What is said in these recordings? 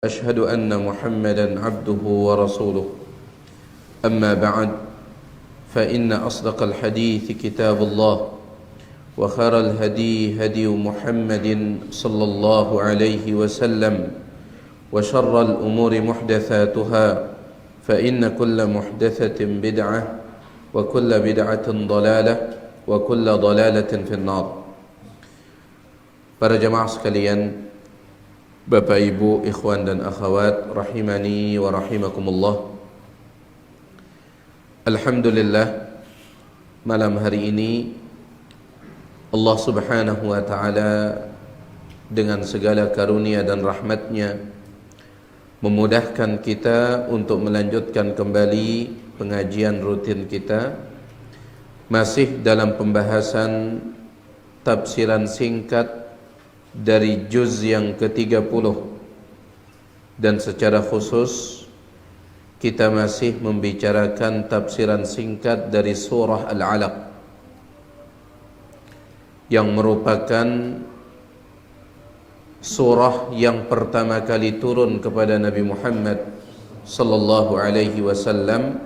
أشهد أن محمدا عبده ورسوله أما بعد فإن أصدق الحديث كتاب الله وخير الهدي هدي محمد صلى الله عليه وسلم وشر الأمور محدثاتها فإن كل محدثة بدعة وكل بدعة ضلالة وكل ضلالة في النار. Para jamaah sekalian, Bapak Ibu, ikhwan dan akhwat, rahimani wa rahimakumullah. Alhamdulillah, malam hari ini Allah subhanahu wa ta'ala dengan segala karunia dan rahmatnya memudahkan kita untuk melanjutkan kembali pengajian rutin kita, masih dalam pembahasan tafsiran singkat dari juz yang ke-30, dan secara khusus kita masih membicarakan tafsiran singkat dari surah Al-Alaq yang merupakan surah yang pertama kali turun kepada Nabi Muhammad sallallahu alaihi wasallam,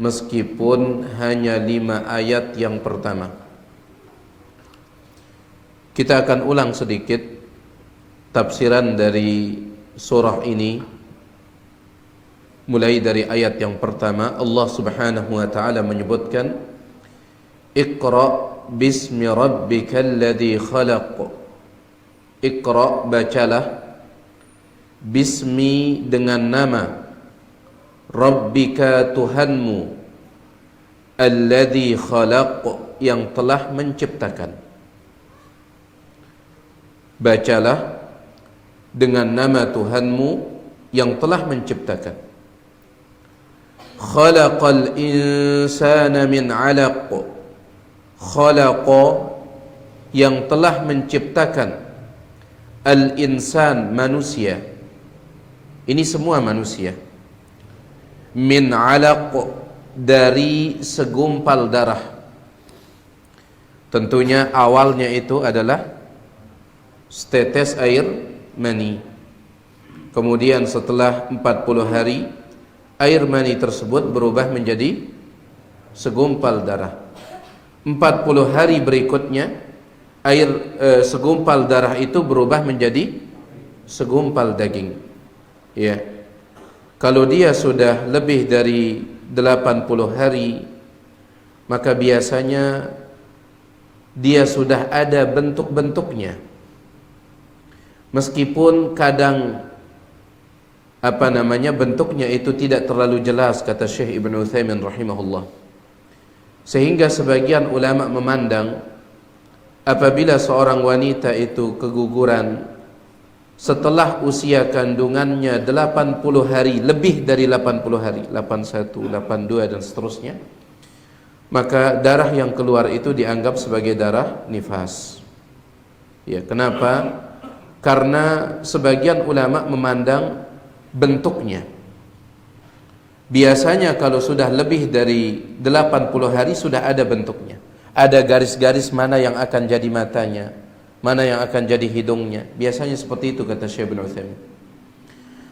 meskipun hanya 5 ayat yang pertama. Kita akan ulang sedikit tafsiran dari surah ini, mulai dari ayat yang pertama. Allah subhanahu wa ta'ala menyebutkan, Iqra bismi rabbikal ladzi khalaq. Iqra, bacalah, bismi, dengan nama, rabbika, Tuhanmu, alladzi khalaq, yang telah menciptakan. Bacalah dengan nama Tuhanmu yang telah menciptakan. Khalaqal insana min 'alaq. Khalaqa, yang telah menciptakan. Al-insan, manusia. Ini semua manusia. Min 'alaq, dari segumpal darah. Tentunya awalnya itu adalah setetes air mani. Kemudian setelah 40 hari air mani tersebut berubah menjadi segumpal darah. 40 hari berikutnya segumpal darah itu berubah menjadi segumpal daging. Ya. Kalau dia sudah lebih dari 80 hari, maka biasanya dia sudah ada bentuk-bentuknya. Meskipun kadang bentuknya itu tidak terlalu jelas, kata Syekh Ibn Utsaimin rahimahullah. Sehingga sebagian ulama memandang apabila seorang wanita itu keguguran setelah usia kandungannya 80 hari, lebih dari 80 hari, 81, 82 dan seterusnya, maka darah yang keluar itu dianggap sebagai darah nifas. Ya, kenapa? Karena sebagian ulama memandang bentuknya. Biasanya kalau sudah lebih dari 80 hari sudah ada bentuknya. Ada garis-garis mana yang akan jadi matanya, mana yang akan jadi hidungnya. Biasanya seperti itu, kata Syekh Ibn Utsaimin.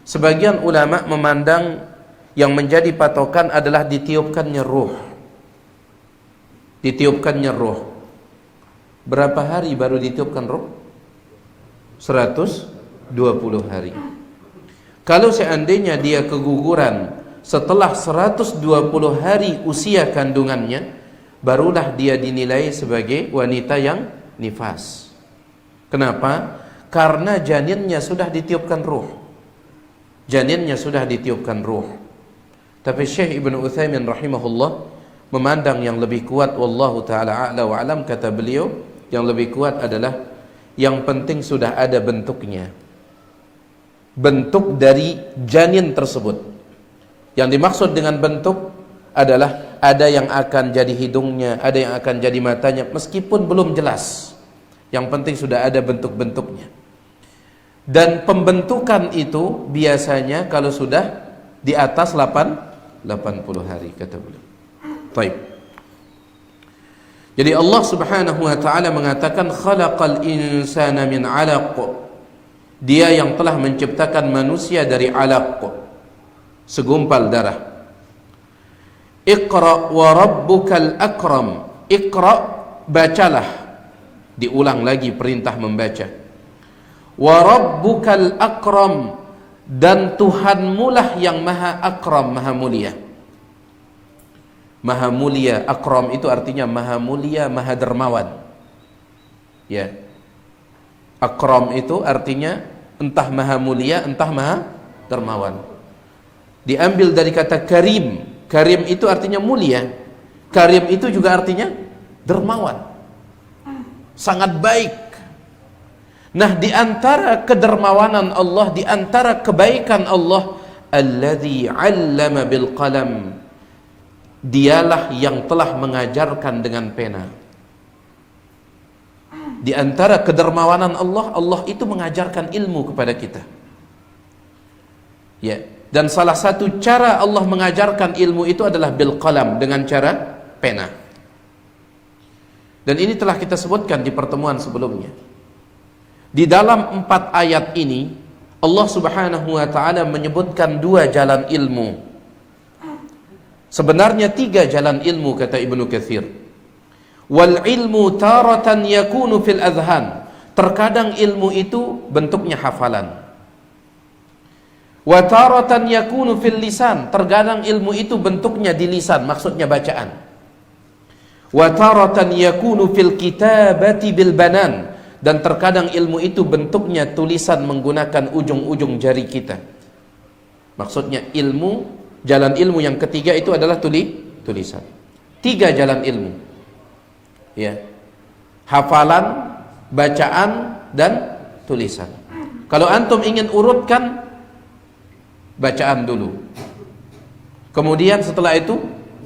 Sebagian ulama memandang yang menjadi patokan adalah ditiupkannya ruh. Ditiupkannya ruh. Berapa hari baru ditiupkan ruh? 120 hari. Kalau seandainya dia keguguran setelah 120 hari usia kandungannya, barulah dia dinilai sebagai wanita yang nifas. Kenapa? Karena janinnya sudah ditiupkan ruh. Janinnya sudah ditiupkan ruh. Tapi Syekh Ibn Utsaimin rahimahullah memandang yang lebih kuat, wallahu ta'ala a'la wa alam, kata beliau, yang lebih kuat adalah yang penting sudah ada bentuknya, bentuk dari janin tersebut. Yang dimaksud dengan bentuk adalah ada yang akan jadi hidungnya, ada yang akan jadi matanya, meskipun belum jelas. Yang penting sudah ada bentuk-bentuknya. Dan pembentukan itu biasanya kalau sudah di atas 80 hari, kata beliau. Baik. Jadi Allah subhanahu wa ta'ala mengatakan khalaqal insana min 'alaq. Dia yang telah menciptakan manusia dari alaq, segumpal darah. Iqra wa rabbukal akram. Iqra, bacalah. Diulang lagi perintah membaca. Wa rabbukal akram, dan Tuhanmulah yang maha akram, maha mulia. Maha mulia, akram itu artinya maha mulia, maha dermawan. Ya. Akram itu artinya entah maha mulia, entah maha dermawan. Diambil dari kata karim. Karim itu artinya mulia. Karim itu juga artinya dermawan. Sangat baik. Nah, di antara kedermawanan Allah, di antara kebaikan Allah, alladzi 'allama bil qalam. Dialah yang telah mengajarkan dengan pena. Di antara kedermawanan Allah, Allah itu mengajarkan ilmu kepada kita. Ya, dan salah satu cara Allah mengajarkan ilmu itu adalah bil qalam, dengan cara pena. Dan ini telah kita sebutkan di pertemuan sebelumnya. Di dalam 4 ayat ini Allah Subhanahu wa ta'ala menyebutkan 2 jalan ilmu. Sebenarnya 3 jalan ilmu, kata Ibnu Katsir. Wal ilmu taratan yakunu fil adhan. Terkadang ilmu itu bentuknya hafalan. Wa taratan yakunu fil lisan. Terkadang ilmu itu bentuknya di lisan, maksudnya bacaan. Wa taratan yakunu fil kitabati bil banan. Dan terkadang ilmu itu bentuknya tulisan menggunakan ujung-ujung jari kita. Maksudnya ilmu, jalan ilmu yang ketiga itu adalah tulisan. 3 jalan ilmu. Ya. Hafalan, bacaan, dan tulisan. Kalau antum ingin urutkan, bacaan dulu. Kemudian setelah itu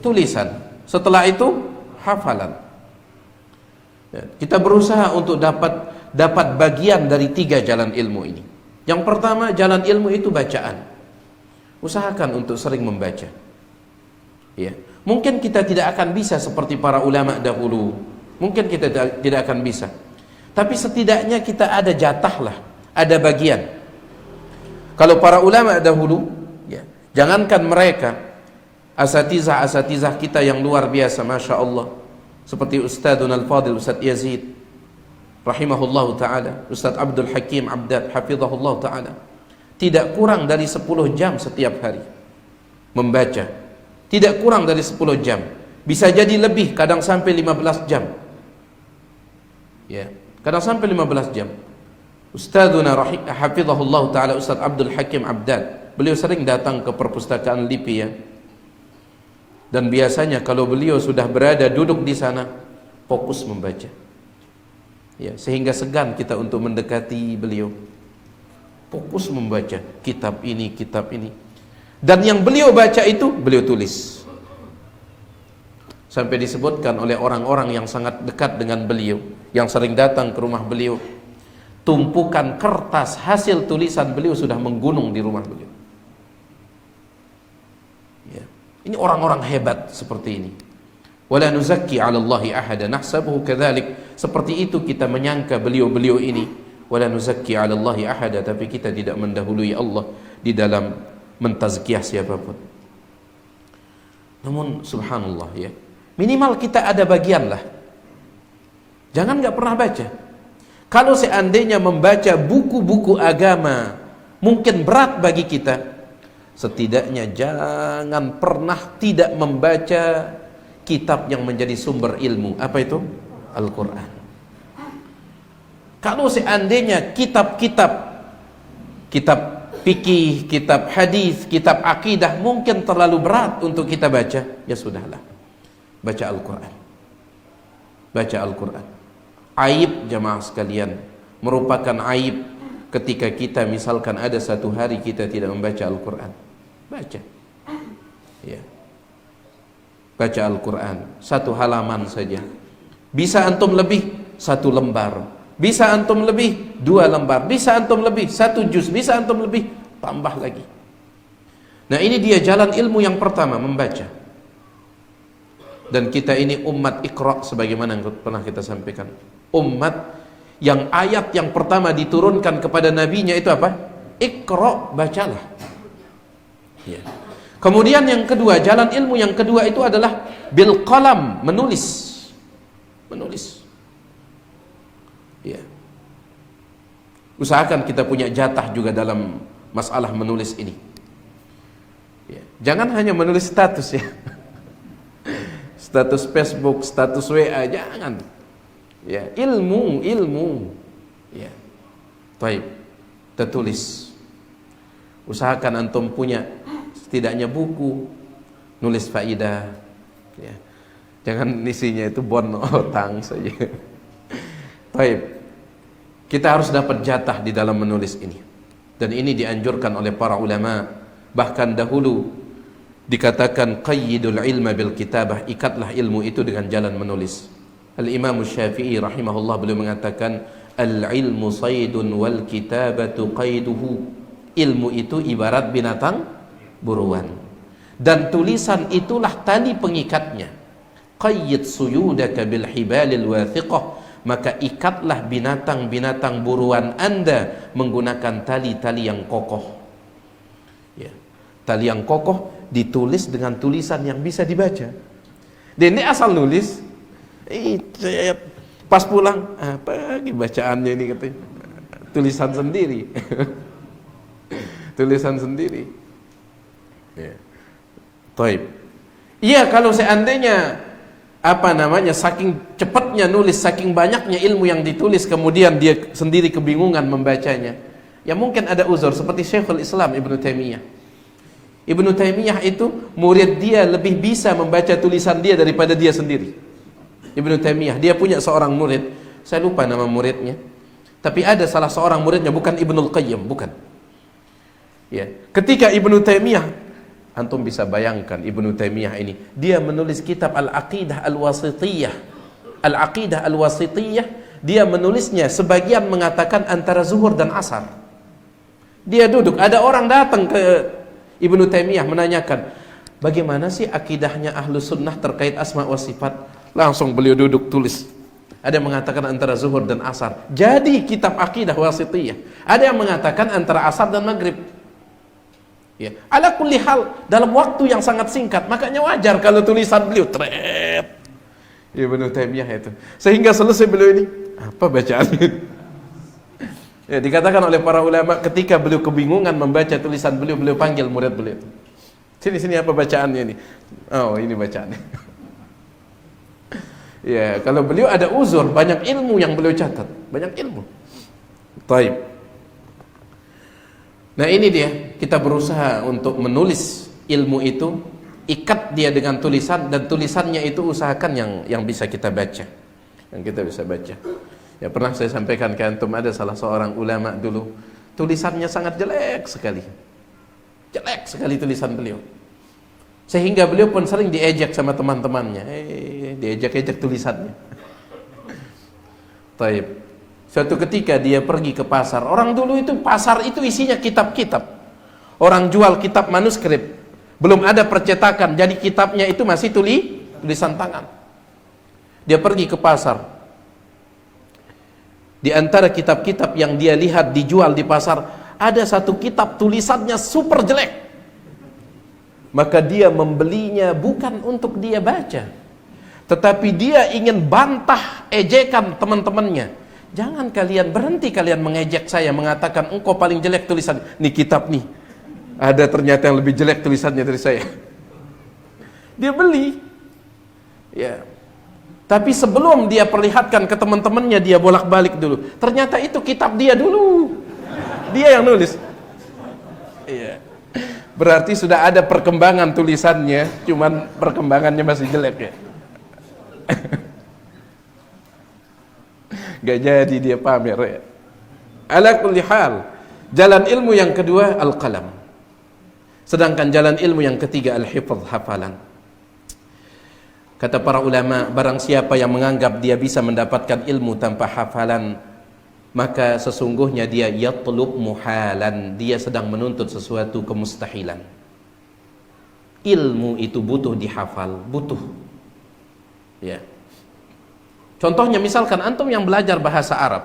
tulisan. Setelah itu hafalan. Ya, kita berusaha untuk dapat bagian dari 3 jalan ilmu ini. Yang pertama, jalan ilmu itu bacaan. Usahakan untuk sering membaca. Ya, mungkin kita tidak akan bisa seperti para ulama dahulu. Mungkin kita tidak akan bisa. Tapi setidaknya kita ada jatah lah, ada bagian. Kalau para ulama dahulu, ya, jangankan mereka, asatizah kita yang luar biasa, masya Allah, seperti Ustadzuna Al-Fadil Ustadz Yazid rahimahullahu ta'ala, Ustadz Abdul Hakim Abdad hafizahullahu ta'ala, tidak kurang dari 10 jam setiap hari membaca. Tidak kurang dari 10 jam. Bisa jadi lebih, kadang sampai 15 jam. Ya, kadang sampai 15 jam. Ustadzuna hafizahullahu ta'ala Ustadz Abdul Hakim Abdad, beliau sering datang ke perpustakaan LIPI, ya. Dan biasanya kalau beliau sudah berada duduk di sana, fokus membaca. Ya, sehingga segan kita untuk mendekati beliau. Fokus membaca kitab ini, kitab ini. Dan yang beliau baca itu beliau tulis. Sampai disebutkan oleh orang-orang yang sangat dekat dengan beliau, yang sering datang ke rumah beliau, tumpukan kertas hasil tulisan beliau sudah menggunung di rumah beliau. Ini orang-orang hebat seperti ini. Wala nuzakki 'ala Allahi ahada nahsabuhu kadzalik. Seperti itu kita menyangka beliau-beliau ini. Wala nuzakki 'ala Allahi ahada, tapi kita tidak mendahului Allah di dalam mentazkiyah siapapun. Namun subhanallah, ya, minimal kita ada bagian lah. Jangan nggak pernah baca. Kalau seandainya membaca buku-buku agama mungkin berat bagi kita, setidaknya jangan pernah tidak membaca kitab yang menjadi sumber ilmu. Apa itu? Al-Quran. Kalau seandainya kitab fikih, kitab hadis, kitab akidah mungkin terlalu berat untuk kita baca, ya sudahlah, baca Al-Quran. Baca Al-Quran. Aib jamaah sekalian, merupakan aib ketika kita misalkan ada satu hari kita tidak membaca Al-Quran. Baca, ya, baca Al-Quran 1 halaman saja. Bisa antum lebih 1 lembar, bisa antum lebih 2 lembar, bisa antum lebih 1 juz, bisa antum lebih, tambah lagi. Nah, ini dia jalan ilmu yang pertama, membaca. Dan kita ini umat Iqra, sebagaimana yang pernah kita sampaikan, umat Yang ayat yang pertama diturunkan kepada nabinya itu apa? Iqra, bacalah. Ya. Kemudian yang kedua, jalan ilmu yang kedua itu adalah bil qalam, menulis. Menulis. Ya. Usahakan kita punya jatah juga dalam masalah menulis ini. Ya. Jangan hanya menulis status ya. Status Facebook, status WA, jangan. Ya, ilmu. Ya. Baik. Kita tulis. Usahakan antum punya setidaknya buku nulis faidah. Ya. Jangan isinya itu bon otang saja. Baik. Kita harus dapat jatah di dalam menulis ini. Dan ini dianjurkan oleh para ulama. Bahkan dahulu dikatakan qayyidul ilma bil kitabah, ikatlah ilmu itu dengan jalan menulis. Al-Imam Syafi'i rahimahullah beliau mengatakan al-ilmu saydun wal kitabatu qayduhu. Ilmu itu ibarat binatang buruan dan tulisan itulah tali pengikatnya. Qayyid suyudaka bil hibalil wathiqah, maka ikatlah binatang-binatang buruan Anda menggunakan tali-tali yang kokoh. Ya. Tali yang kokoh ditulis dengan tulisan yang bisa dibaca. Dan ini asal nulis, pas pulang apa lagi bacaannya ini katanya, tulisan sendiri. Tulisan sendiri. Ya. Taib. Iya, kalau seandainya saking cepatnya nulis, saking banyaknya ilmu yang ditulis, kemudian dia sendiri kebingungan membacanya, ya mungkin ada uzur seperti Syekhul Islam Ibnu Taimiyah. Ibnu Taimiyah itu murid dia lebih bisa membaca tulisan dia daripada dia sendiri. Ibnu Taimiyah, dia punya seorang murid, saya lupa nama muridnya, tapi ada salah seorang muridnya, bukan Ibnul Qayyim, bukan. Ya, ketika Ibnu Taimiyah, antum bisa bayangkan Ibnu Taimiyah ini, dia menulis kitab Al-Aqidah Al-Wasithiyah. Al-Aqidah Al-Wasithiyah, dia menulisnya sebagian mengatakan antara zuhur dan asar. Dia duduk, ada orang datang ke Ibnu Taimiyah menanyakan, bagaimana sih akidahnya ahlu sunnah terkait asma wa sifat? Langsung beliau duduk tulis. Ada yang mengatakan antara zuhur dan asar. Jadi kitab Aqidah Wasithiyah. Ada yang mengatakan antara asar dan maghrib. Ya, ala kulli hal dalam waktu yang sangat singkat, makanya wajar kalau tulisan beliau tret. Ibnu Taimiyah itu. Sehingga selesai beliau ini, apa bacaannya? Ya, dikatakan oleh para ulama ketika beliau kebingungan membaca tulisan beliau, beliau panggil murid beliau. Sini apa bacaannya ini? Oh, ini bacaannya. Ya, kalau beliau ada uzur, banyak ilmu yang beliau catat, banyak ilmu. Taib. Nah ini dia, kita berusaha untuk menulis ilmu itu, ikat dia dengan tulisan, dan tulisannya itu usahakan yang bisa kita baca, yang kita bisa baca. Ya, pernah saya sampaikan ke antum, ada salah seorang ulama dulu, tulisannya sangat jelek sekali tulisan beliau, sehingga beliau pun sering diejek sama teman-temannya, diejek-ejek tulisannya. Taib. Suatu ketika dia pergi ke pasar. Orang dulu itu pasar itu isinya kitab-kitab. Orang jual kitab manuskrip. Belum ada percetakan, jadi kitabnya itu masih tulisan tangan. Dia pergi ke pasar. Di antara kitab-kitab yang dia lihat dijual di pasar, ada satu kitab tulisannya super jelek. Maka dia membelinya bukan untuk dia baca, tetapi dia ingin bantah ejekan teman-temannya. Jangan berhenti kalian mengejek saya, mengatakan engkau paling jelek tulisan. Nih kitab nih, ada ternyata yang lebih jelek tulisannya dari saya. Dia beli. Ya. Tapi sebelum dia perlihatkan ke teman-temannya, dia bolak-balik dulu. Ternyata itu kitab dia dulu. Dia yang nulis. Iya. Berarti sudah ada perkembangan tulisannya, cuman perkembangannya masih jelek ya. Gak jadi dia pamer ya. Ala kulli hal, jalan ilmu yang kedua al-qalam. Sedangkan jalan ilmu yang ketiga al-hifdz, hafalan. Kata para ulama, barang siapa yang menganggap dia bisa mendapatkan ilmu tanpa hafalan, maka sesungguhnya dia yatlub muhalan, dia sedang menuntut sesuatu kemustahilan. Ilmu itu butuh dihafal, butuh. Ya. Contohnya misalkan antum yang belajar bahasa Arab,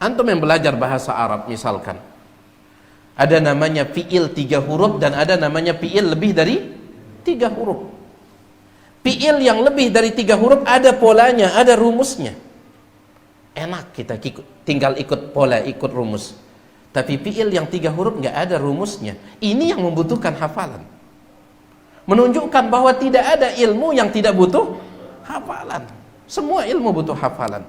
Antum yang belajar bahasa Arab misalkan, ada namanya fi'il 3 huruf dan ada namanya fi'il lebih dari 3 huruf. Fi'il yang lebih dari 3 huruf ada polanya, ada rumusnya. Enak kita tinggal ikut pola, ikut rumus. Tapi fi'il yang 3 huruf nggak ada rumusnya. Ini yang membutuhkan hafalan. Menunjukkan bahwa tidak ada ilmu yang tidak butuh hafalan. Semua ilmu butuh hafalan.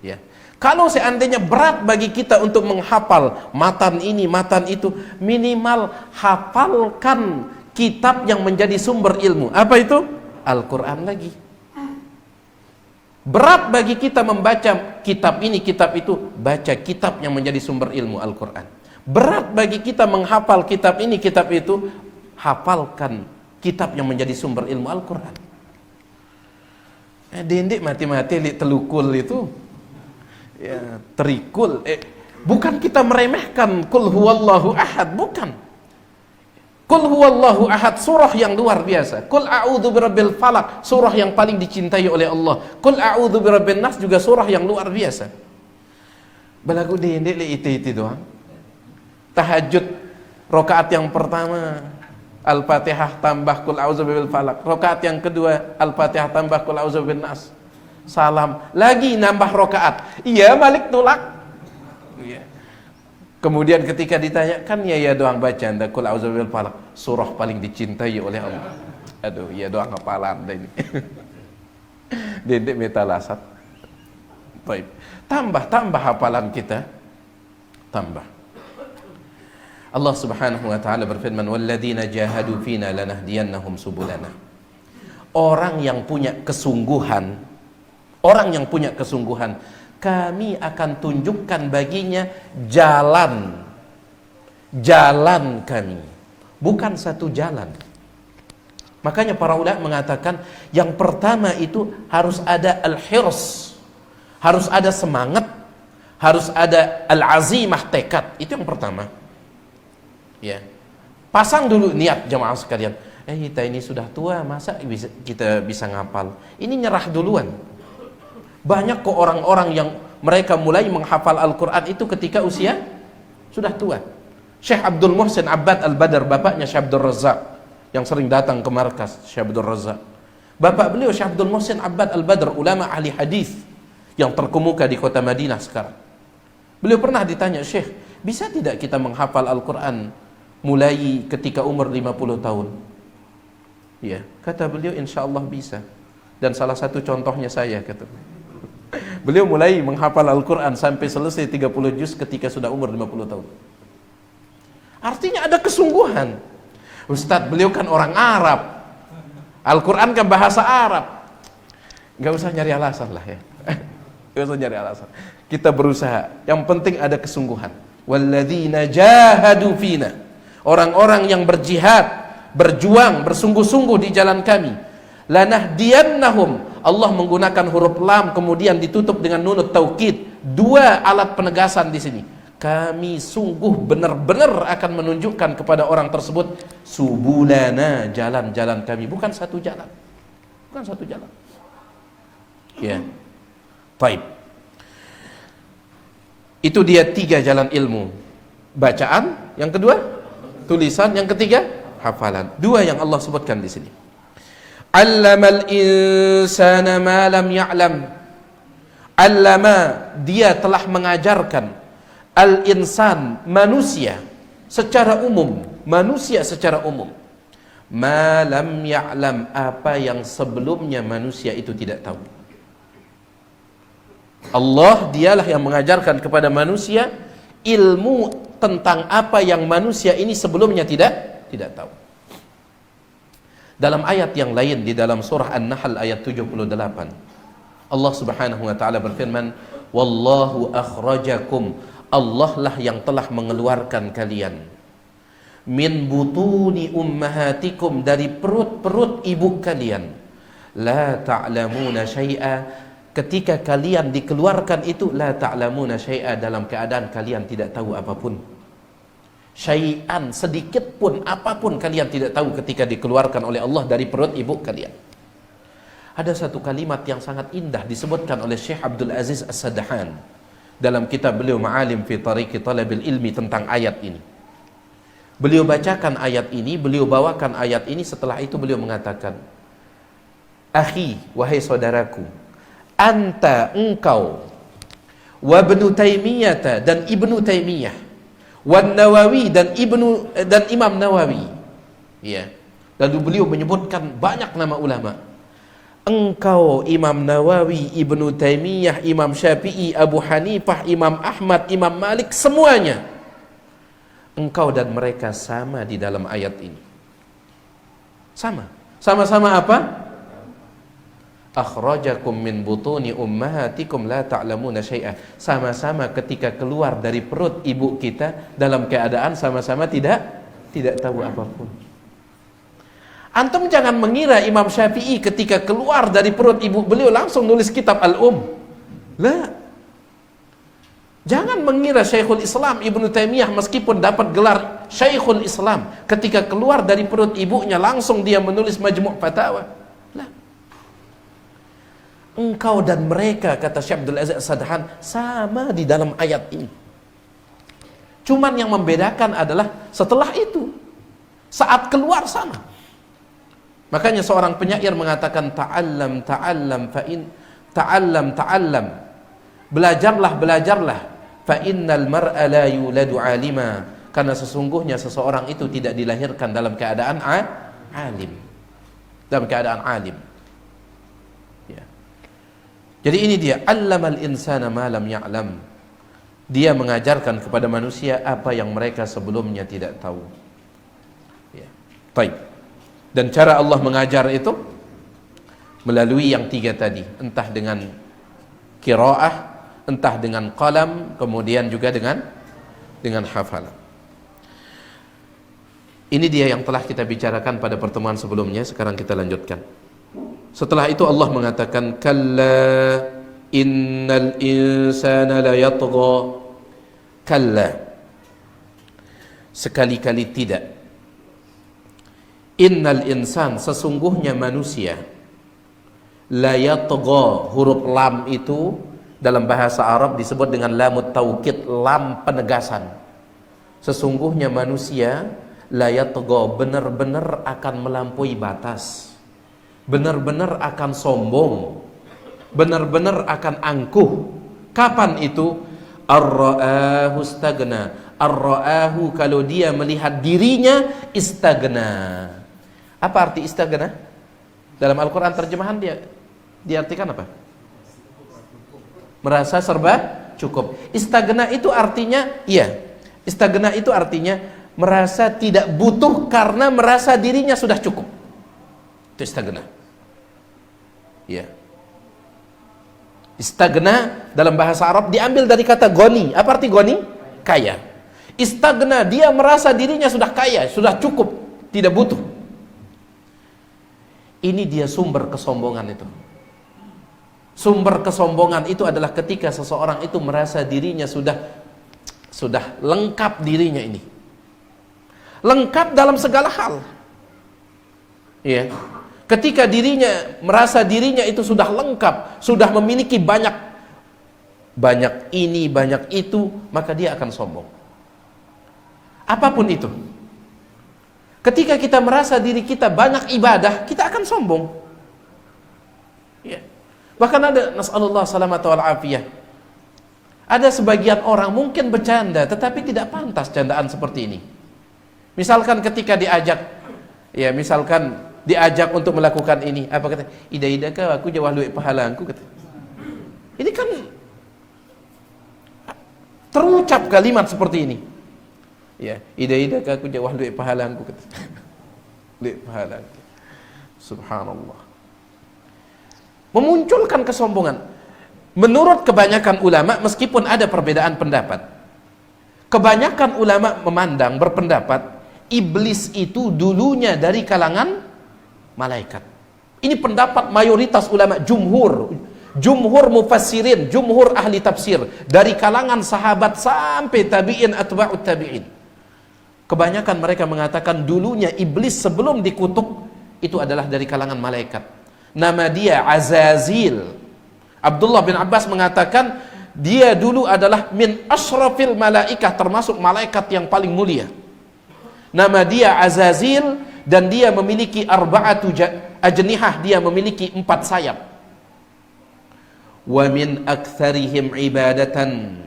Ya. Kalau seandainya berat bagi kita untuk menghafal matan ini, matan itu, minimal hafalkan kitab yang menjadi sumber ilmu. Apa itu? Al-Quran lagi. Berat bagi kita membaca kitab ini, kitab itu, baca kitab yang menjadi sumber ilmu, Al-Quran. Berat bagi kita menghafal kitab ini, kitab itu, hafalkan kitab yang menjadi sumber ilmu, Al-Quran. Dendik mati-mati li telukul itu, ya, terikul. Bukan kita meremehkan kul huwallahu ahad, bukan. Kul huwallahu ahad, surah yang luar biasa. Kul a'udzu birabbil falaq, surah yang paling dicintai oleh Allah. Kul a'udzu birabbin nas juga surah yang luar biasa. Balagu dendek le itu doang. Tahajud rakaat yang pertama Al-Fatihah tambah kul a'udzu birabbil falaq. Rakaat yang kedua Al-Fatihah tambah kul a'udzu birabbin nas. Salam, lagi nambah rakaat. Iya, balik tolak. Iya. Kemudian ketika ditanyakan, ya doang baca anda kul a'udzu birabbil falaq, surah paling dicintai oleh Allah. Aduh, ya doang hafalan dah ini. Dedek metalasat. Baik. Tambah hafalan kita. Tambah. Allah Subhanahu wa taala berfirman, "Walladzina jahadu fina lanahdiyannahum subulana." Orang yang punya kesungguhan, kami akan tunjukkan baginya jalan kami, bukan satu jalan. Makanya para ulama mengatakan yang pertama itu harus ada al-hirs, harus ada semangat, harus ada al-azimah, tekad. Itu yang pertama. Ya. Pasang dulu niat jamaah sekalian. Kita ini sudah tua, masa kita bisa ngapal? Ini nyerah duluan. Banyak kok orang-orang yang mereka mulai menghafal Al-Quran itu ketika usia sudah tua. Syekh Abdul Muhsin Abbad Al-Badr, bapaknya Syekh Abdul Razak, yang sering datang ke markas Syekh Abdul Razak. Bapak beliau Syekh Abdul Muhsin Abbad Al-Badr, ulama ahli hadis yang terkemuka di kota Madinah sekarang. Beliau pernah ditanya, Syekh, bisa tidak kita menghafal Al-Quran mulai ketika umur 50 tahun? Ya, kata beliau, insya Allah bisa. Dan salah satu contohnya saya, kata beliau mulai menghafal Al-Quran sampai selesai 30 juz ketika sudah umur 50 tahun. Artinya ada kesungguhan. Ustadz, beliau kan orang Arab, Al-Quran kan bahasa Arab. Gak usah nyari alasan lah ya. Gak usah nyari alasan. Kita berusaha. Yang penting ada kesungguhan. Walladzina jahadu fina, orang-orang yang berjihad, berjuang, bersungguh-sungguh di jalan kami, lanahdiyannahum, Allah menggunakan huruf lam kemudian ditutup dengan nunut taukid, 2 alat penegasan di sini. Kami sungguh benar-benar akan menunjukkan kepada orang tersebut subulana, jalan-jalan kami, bukan satu jalan. Bukan satu jalan. Ya. Baik. Itu dia 3 jalan ilmu. Bacaan, yang kedua tulisan, yang ketiga hafalan. 2 yang Allah sebutkan di sini. Allamal insana ma lam ya'lam. Allama, dia telah mengajarkan al-insan, manusia secara umum, ma lam ya'lam, apa yang sebelumnya manusia itu tidak tahu. Allah dialah yang mengajarkan kepada manusia ilmu tentang apa yang manusia ini sebelumnya tidak tahu. Dalam ayat yang lain di dalam surah An-Nahl ayat 78, Allah Subhanahu wa taala berfirman, wallahu akhrajakum, Allah lah yang telah mengeluarkan kalian, min butuni ummahatikum, dari perut-perut ibu kalian, la ta'lamuna syai'a, ketika kalian dikeluarkan itu, la ta'lamuna syai'a, dalam keadaan kalian tidak tahu apapun. Syai'an, sedikit pun, apapun kalian tidak tahu ketika dikeluarkan oleh Allah dari perut ibu kalian. Ada satu kalimat yang sangat indah disebutkan oleh Syekh Abdul Aziz As-Sadahan dalam kitab beliau Ma'alim fi Tariqi Talabil Ilmi tentang ayat ini. Beliau bacakan ayat ini, beliau bawakan ayat ini, setelah itu beliau mengatakan, akhi, wahai saudaraku, anta, engkau, wa Ibnu Taimiyah dan Ibnu Taimiyah, wan Nawawi dan Imam Nawawi. Ya. Lalu beliau menyebutkan banyak nama ulama. Engkau Imam Nawawi, Ibnu Taimiyah, Imam Syafi'i, Abu Hanifah, Imam Ahmad, Imam Malik, semuanya engkau dan mereka sama di dalam ayat ini. Sama-sama apa? Akhrajakum min butuni ummahatikum la ta'lamuna syai'a. Sama-sama ketika keluar dari perut ibu kita dalam keadaan sama-sama tidak tahu apapun. Antum jangan mengira Imam Syafi'i ketika keluar dari perut ibu beliau langsung nulis kitab La. Jangan mengira Syekhul Islam Ibnu Taimiyah meskipun dapat gelar Syekhul Islam, ketika keluar dari perut ibunya langsung dia menulis Majmu' Fatawa. La. Engkau dan mereka, kata Syekh Abdul Aziz Sadhan, sama di dalam ayat ini. Cuman yang membedakan adalah setelah itu, saat keluar sama. Makanya seorang penyair mengatakan ta'allam belajarlah fa innal mar'a la yuladu 'alima, karena sesungguhnya seseorang itu tidak dilahirkan dalam keadaan alim. Ya. Jadi ini dia, 'allamal insana ma lam ya'lam. Dia mengajarkan kepada manusia apa yang mereka sebelumnya tidak tahu. Ya. Baik. Dan cara Allah mengajar itu melalui yang tiga tadi, entah dengan qiraah, entah dengan qalam, kemudian juga dengan hafalan. Ini dia yang telah kita bicarakan pada pertemuan sebelumnya. Sekarang kita lanjutkan. Setelah itu Allah mengatakan, kalla innal insana la yatgha. Kalla, sekali-kali tidak. Innal insan, sesungguhnya manusia, la yatgha, huruf lam itu dalam bahasa Arab disebut dengan lamut taukid, lam penegasan. Sesungguhnya manusia la yatgha, benar-benar akan melampaui batas, benar-benar akan sombong, benar-benar akan angkuh. Kapan itu? Ar-ra'ahu istagna. Ar-ra'ahu, kalau dia melihat dirinya, istagna. Apa arti istagna? Dalam Al-Quran terjemahan dia diartikan apa? Merasa serba cukup. Istagna itu artinya, istagna itu artinya merasa tidak butuh karena merasa dirinya sudah cukup. Itu istagna. Ya. Istagna dalam bahasa Arab diambil dari kata goni. Apa arti goni? Kaya. Istagna, dia merasa dirinya sudah kaya, sudah cukup, tidak butuh. Ini dia sumber kesombongan itu. Sumber kesombongan itu adalah ketika seseorang itu merasa dirinya sudah lengkap dirinya ini. Lengkap dalam segala hal. Ya. Ketika dirinya merasa dirinya itu sudah lengkap, sudah memiliki banyak ini, banyak itu, maka dia akan sombong. Apapun itu. Ketika kita merasa diri kita banyak ibadah, kita akan sombong. Ya. Bahkan ada, nasallallahu salamata wal afiyah, ada sebagian orang mungkin bercanda, tetapi tidak pantas candaan seperti ini. Misalkan ketika diajak untuk melakukan ini, apa kata? Ida kau aku jawah luik pahala aku, kata. Ini kan terucap kalimat seperti ini. Ya, ida kau aku jawah luik pahala aku, kata. Luik pahala. Subhanallah. Memunculkan kesombongan. Menurut kebanyakan ulama, meskipun ada perbedaan pendapat, kebanyakan ulama berpendapat iblis itu dulunya dari kalangan malaikat. Ini pendapat mayoritas ulama, jumhur mufassirin, jumhur ahli tafsir, dari kalangan sahabat sampai tabi'in, atba'ut tabi'in. Kebanyakan mereka mengatakan dulunya iblis sebelum dikutuk itu adalah dari kalangan malaikat. Nama dia Azazil. Abdullah bin Abbas mengatakan dia dulu adalah min asyrafil malaikah, termasuk malaikat yang paling mulia. Nama dia Azazil, dan dia memiliki arba'atu ajnihah, dia memiliki 4 sayap. Wa min aktsarihim ibadatan,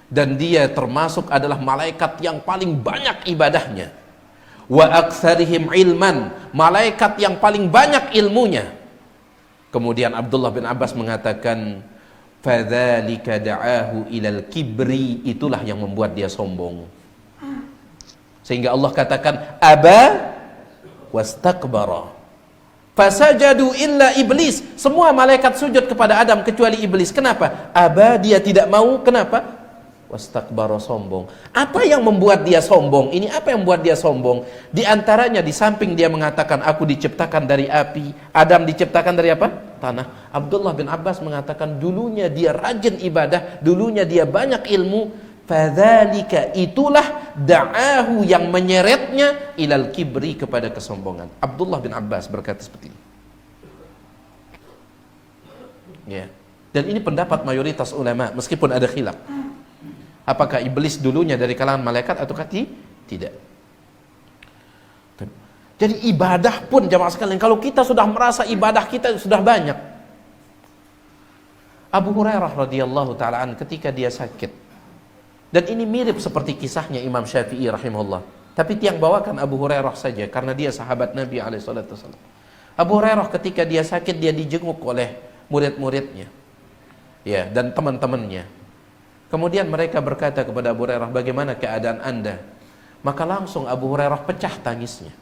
dan dia termasuk adalah malaikat yang paling banyak ibadahnya. Wa aktsarihim ilman, malaikat yang paling banyak ilmunya. Kemudian Abdullah bin Abbas mengatakan, fadzalika da'ahu ilal kibri, itulah yang membuat dia sombong. Sehingga Allah katakan aba wastakbara fasajadu illa iblis, semua malaikat sujud kepada Adam kecuali iblis. Kenapa? Aba, dia tidak mau. Kenapa? Wastakbara, sombong. Apa yang membuat dia sombong? Ini apa yang membuat dia sombong? Di antaranya, di samping dia mengatakan aku diciptakan dari api, Adam diciptakan dari apa? Tanah. Abdullah bin Abbas mengatakan dulunya dia rajin ibadah, dulunya dia banyak ilmu. Fadzalika, itulah da'ahu, yang menyeretnya ilal kibri, kepada kesombongan. Abdullah bin Abbas berkata seperti ini. Ya. Dan ini pendapat mayoritas ulama, meskipun ada khilaf. Apakah iblis dulunya dari kalangan malaikat ataukah tidak? Jadi ibadah pun jamaah sekalian, kalau kita sudah merasa ibadah kita sudah banyak. Abu Hurairah radhiyallahu taala an ketika dia sakit, dan ini mirip seperti kisahnya Imam Syafi'i rahimahullah, tapi yang bawakan Abu Hurairah saja karena dia sahabat Nabi alaihi salatu wasallam. Abu Hurairah ketika dia sakit, dia dijenguk oleh murid-muridnya, ya, dan teman-temannya. Kemudian mereka berkata kepada Abu Hurairah, bagaimana keadaan anda? Maka langsung Abu Hurairah pecah tangisnya.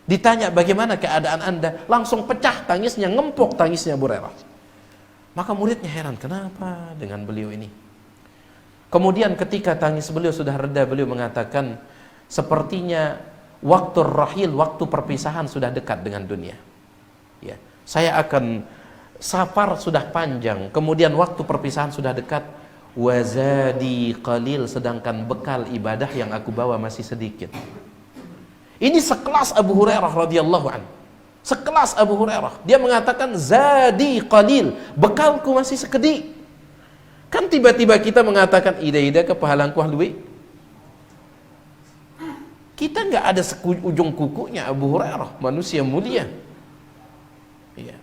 Ditanya bagaimana keadaan anda, langsung pecah tangisnya, ngempok tangisnya Abu Hurairah. Maka muridnya heran, kenapa dengan beliau ini? Kemudian ketika tangis beliau sudah reda, beliau mengatakan, sepertinya waktu rahil, waktu perpisahan sudah dekat dengan dunia. Ya, saya akan safar sudah panjang, kemudian waktu perpisahan sudah dekat. Wazadi qalil, sedangkan bekal ibadah yang aku bawa masih sedikit. Ini sekelas Abu Hurairah radhiyallahu anhu. Sekelas Abu Hurairah, dia mengatakan zadi qalil, bekalku masih sekedik. Kan tiba-tiba kita mengatakan ida-ida ke pahalangku halui. Kita nggak ada ujung kukunya Abu Hurairah, manusia mulia. Iya.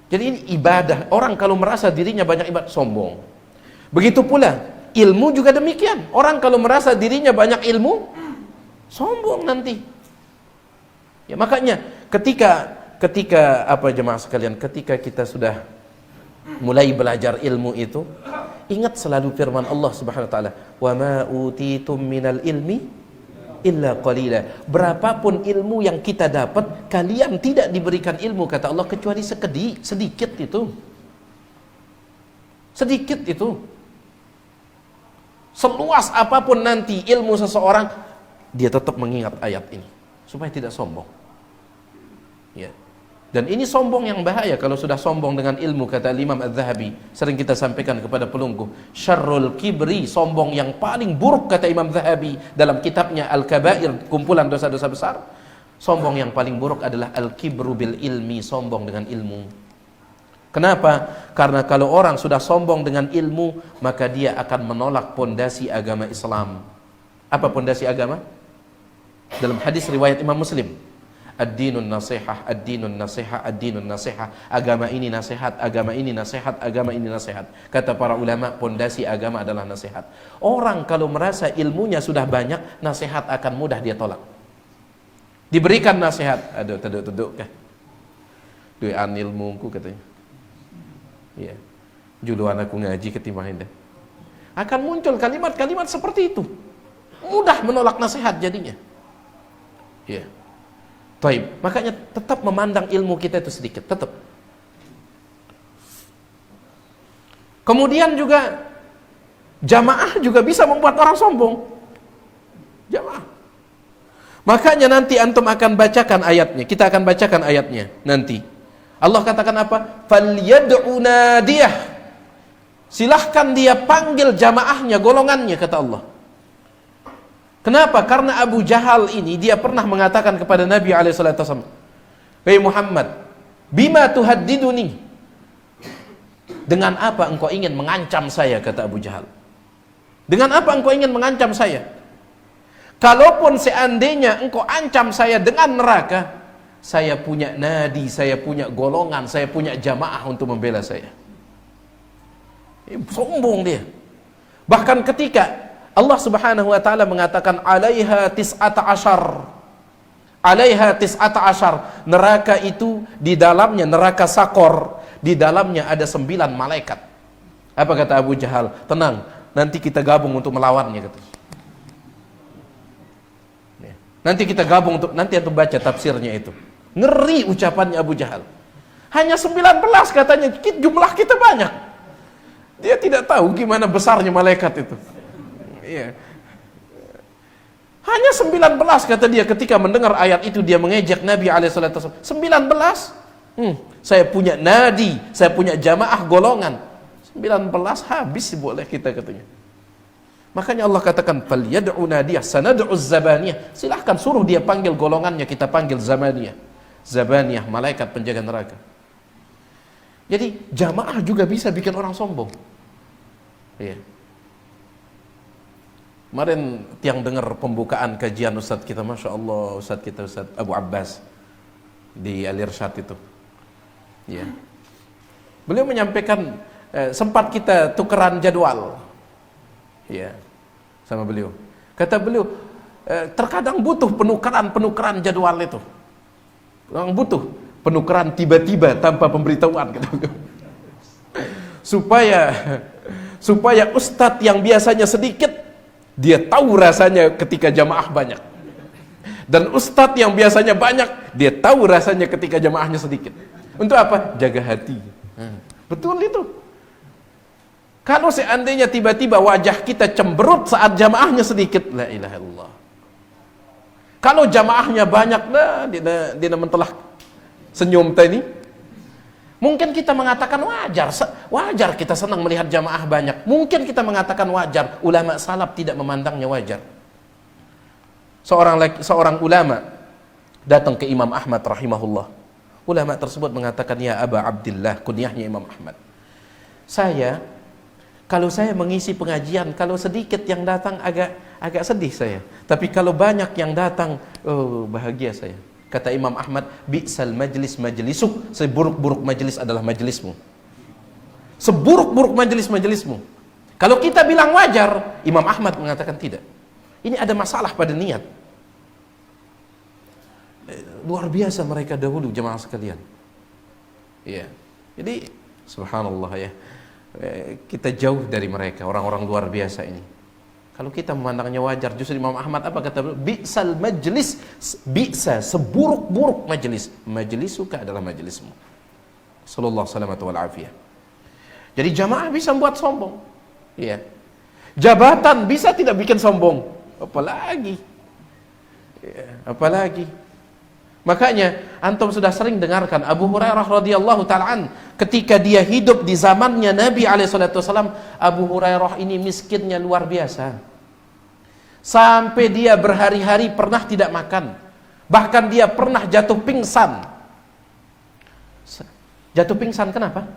Jadi ini ibadah. Orang kalau merasa dirinya banyak ibadah, sombong. Begitu pula ilmu juga demikian. Orang kalau merasa dirinya banyak ilmu, sombong nanti. Ya, makanya ketika apa jemaah sekalian, ketika kita sudah mulai belajar ilmu itu, ingat selalu firman Allah Subhanahu wa taala, "Wa ma utitum minal ilmi illa qalila." Berapapun ilmu yang kita dapat, kalian tidak diberikan ilmu, kata Allah, kecuali sedikit itu. Sedikit itu. Seluas apapun nanti ilmu seseorang, dia tetap mengingat ayat ini supaya tidak sombong. Ya. Dan ini sombong yang bahaya kalau sudah sombong dengan ilmu, kata Imam Az-Zahabi, sering kita sampaikan kepada pelunggu. Syarrul kibri, sombong yang paling buruk, kata Imam Zahabi dalam kitabnya Al-Kabair, kumpulan dosa-dosa besar. Sombong yang paling buruk adalah al-kibru bil ilmi, sombong dengan ilmu. Kenapa? Karena kalau orang sudah sombong dengan ilmu, maka dia akan menolak pondasi agama Islam. Apa pondasi agama? Dalam hadis riwayat Imam Muslim, ad-dinun nasihah, ad-dinun nasihah, ad-dinun nasihah. Agama ini nasihat, agama ini nasihat, agama ini nasihat. Kata para ulama, pondasi agama adalah nasihat. Orang kalau merasa ilmunya sudah banyak, nasihat akan mudah dia tolak. Diberikan nasihat, aduh teduk-teduk kah? Duaan ilmuku katanya. Ya, juluan aku ngaji ketimbang indah. Akan muncul kalimat-kalimat seperti itu. Mudah menolak nasihat jadinya. Ya. Taib. Makanya tetap memandang ilmu kita itu sedikit, tetap. Kemudian juga jamaah juga bisa membuat orang sombong. Jamaah. Makanya nanti antum akan bacakan ayatnya. Kita akan bacakan ayatnya nanti. Allah katakan apa? Falyad'u nadiyah. Silahkan dia panggil jamaahnya, golongannya, kata Allah. Kenapa? Karena Abu Jahal ini dia pernah mengatakan kepada Nabi SAW, "Hei Muhammad, bima tuhaddiduni?" Dengan apa engkau ingin mengancam saya, kata Abu Jahal. Dengan apa engkau ingin mengancam saya? Kalaupun seandainya engkau ancam saya dengan neraka, saya punya nadi, saya punya golongan, saya punya jamaah untuk membela saya. Sombong dia. Bahkan ketika Allah Subhanahu wa taala mengatakan alaiha tis'ata asyar, alaiha tis'ata asyar, neraka itu di dalamnya, neraka Sakor, di dalamnya ada 9 malaikat. Apa kata Abu Jahal? Tenang, nanti kita gabung untuk melawannya, kata. Nanti kita gabung untuk, nanti antum baca tafsirnya itu. Ngeri ucapannya Abu Jahal. Hanya 19 katanya, jumlah kita banyak. Dia tidak tahu gimana besarnya malaikat itu. Iya. Hanya 19 kata dia ketika mendengar ayat itu, dia mengejek Nabi alaihissalam. 19? Saya punya nadi, saya punya jamaah golongan. 19 habis boleh kita, katanya. Makanya Allah katakan falyad'u nadiyah sanad'u zabaniyah. Silahkan suruh dia panggil golongannya, kita panggil zabaniyah. Zabaniyah, malaikat penjaga neraka. Jadi jamaah juga bisa bikin orang sombong. Iya. Kemarin tiang dengar pembukaan kajian Ustadz kita, Masya Allah, Ustadz kita Ustadz Abu Abbas di Al-Irsyad itu. Iya. Beliau menyampaikan, sempat kita tukeran jadwal. Ya, sama beliau. Kata beliau, terkadang butuh penukaran jadwal itu. Orang butuh penukaran tiba-tiba tanpa pemberitahuan, kata beliau. Supaya ustadz yang biasanya sedikit, dia tahu rasanya ketika jamaah banyak. Dan ustadz yang biasanya banyak, dia tahu rasanya ketika jamaahnya sedikit. Untuk apa? Jaga hati. Betul itu. Kalau seandainya tiba-tiba wajah kita cemberut saat jamaahnya sedikit, la ilaha illallah. Kalau jamaahnya banyak, nah, dia mentelah senyum tadi. Mungkin kita mengatakan wajar kita senang melihat jamaah banyak. Mungkin kita mengatakan wajar. Ulama salaf tidak memandangnya wajar. Seorang ulama datang ke Imam Ahmad rahimahullah. Ulama tersebut mengatakan, ya Aba Abdillah, kunyahnya Imam Ahmad. Kalau saya mengisi pengajian, kalau sedikit yang datang agak sedih saya. Tapi kalau banyak yang datang, oh bahagia saya. Kata Imam Ahmad, bi'sal majlis majlisuk, seburuk-buruk majlis adalah majlismu. Seburuk-buruk majlis-majlismu. Kalau kita bilang wajar, Imam Ahmad mengatakan tidak. Ini ada masalah pada niat. Luar biasa mereka dahulu, jemaah sekalian. Ya. Jadi subhanallah ya. Kita jauh dari mereka, orang-orang luar biasa ini. Kalau kita memandangnya wajar, justru Imam Ahmad apa kata beliau? Bi'sal majlis, bi'sa, seburuk-buruk majlis. Majlis suka adalah majlismu. Sallallahu salamatu wal afiyah. Jadi jamaah bisa membuat sombong. Iya. Jabatan bisa tidak bikin sombong. Apalagi. Ya, apalagi. Makanya antum sudah sering dengarkan Abu Hurairah radhiyallahu ta'ala ketika dia hidup di zamannya Nabi alaihissalam. Abu Hurairah ini miskinnya luar biasa, sampai dia berhari-hari pernah tidak makan, bahkan dia pernah jatuh pingsan. Jatuh pingsan kenapa?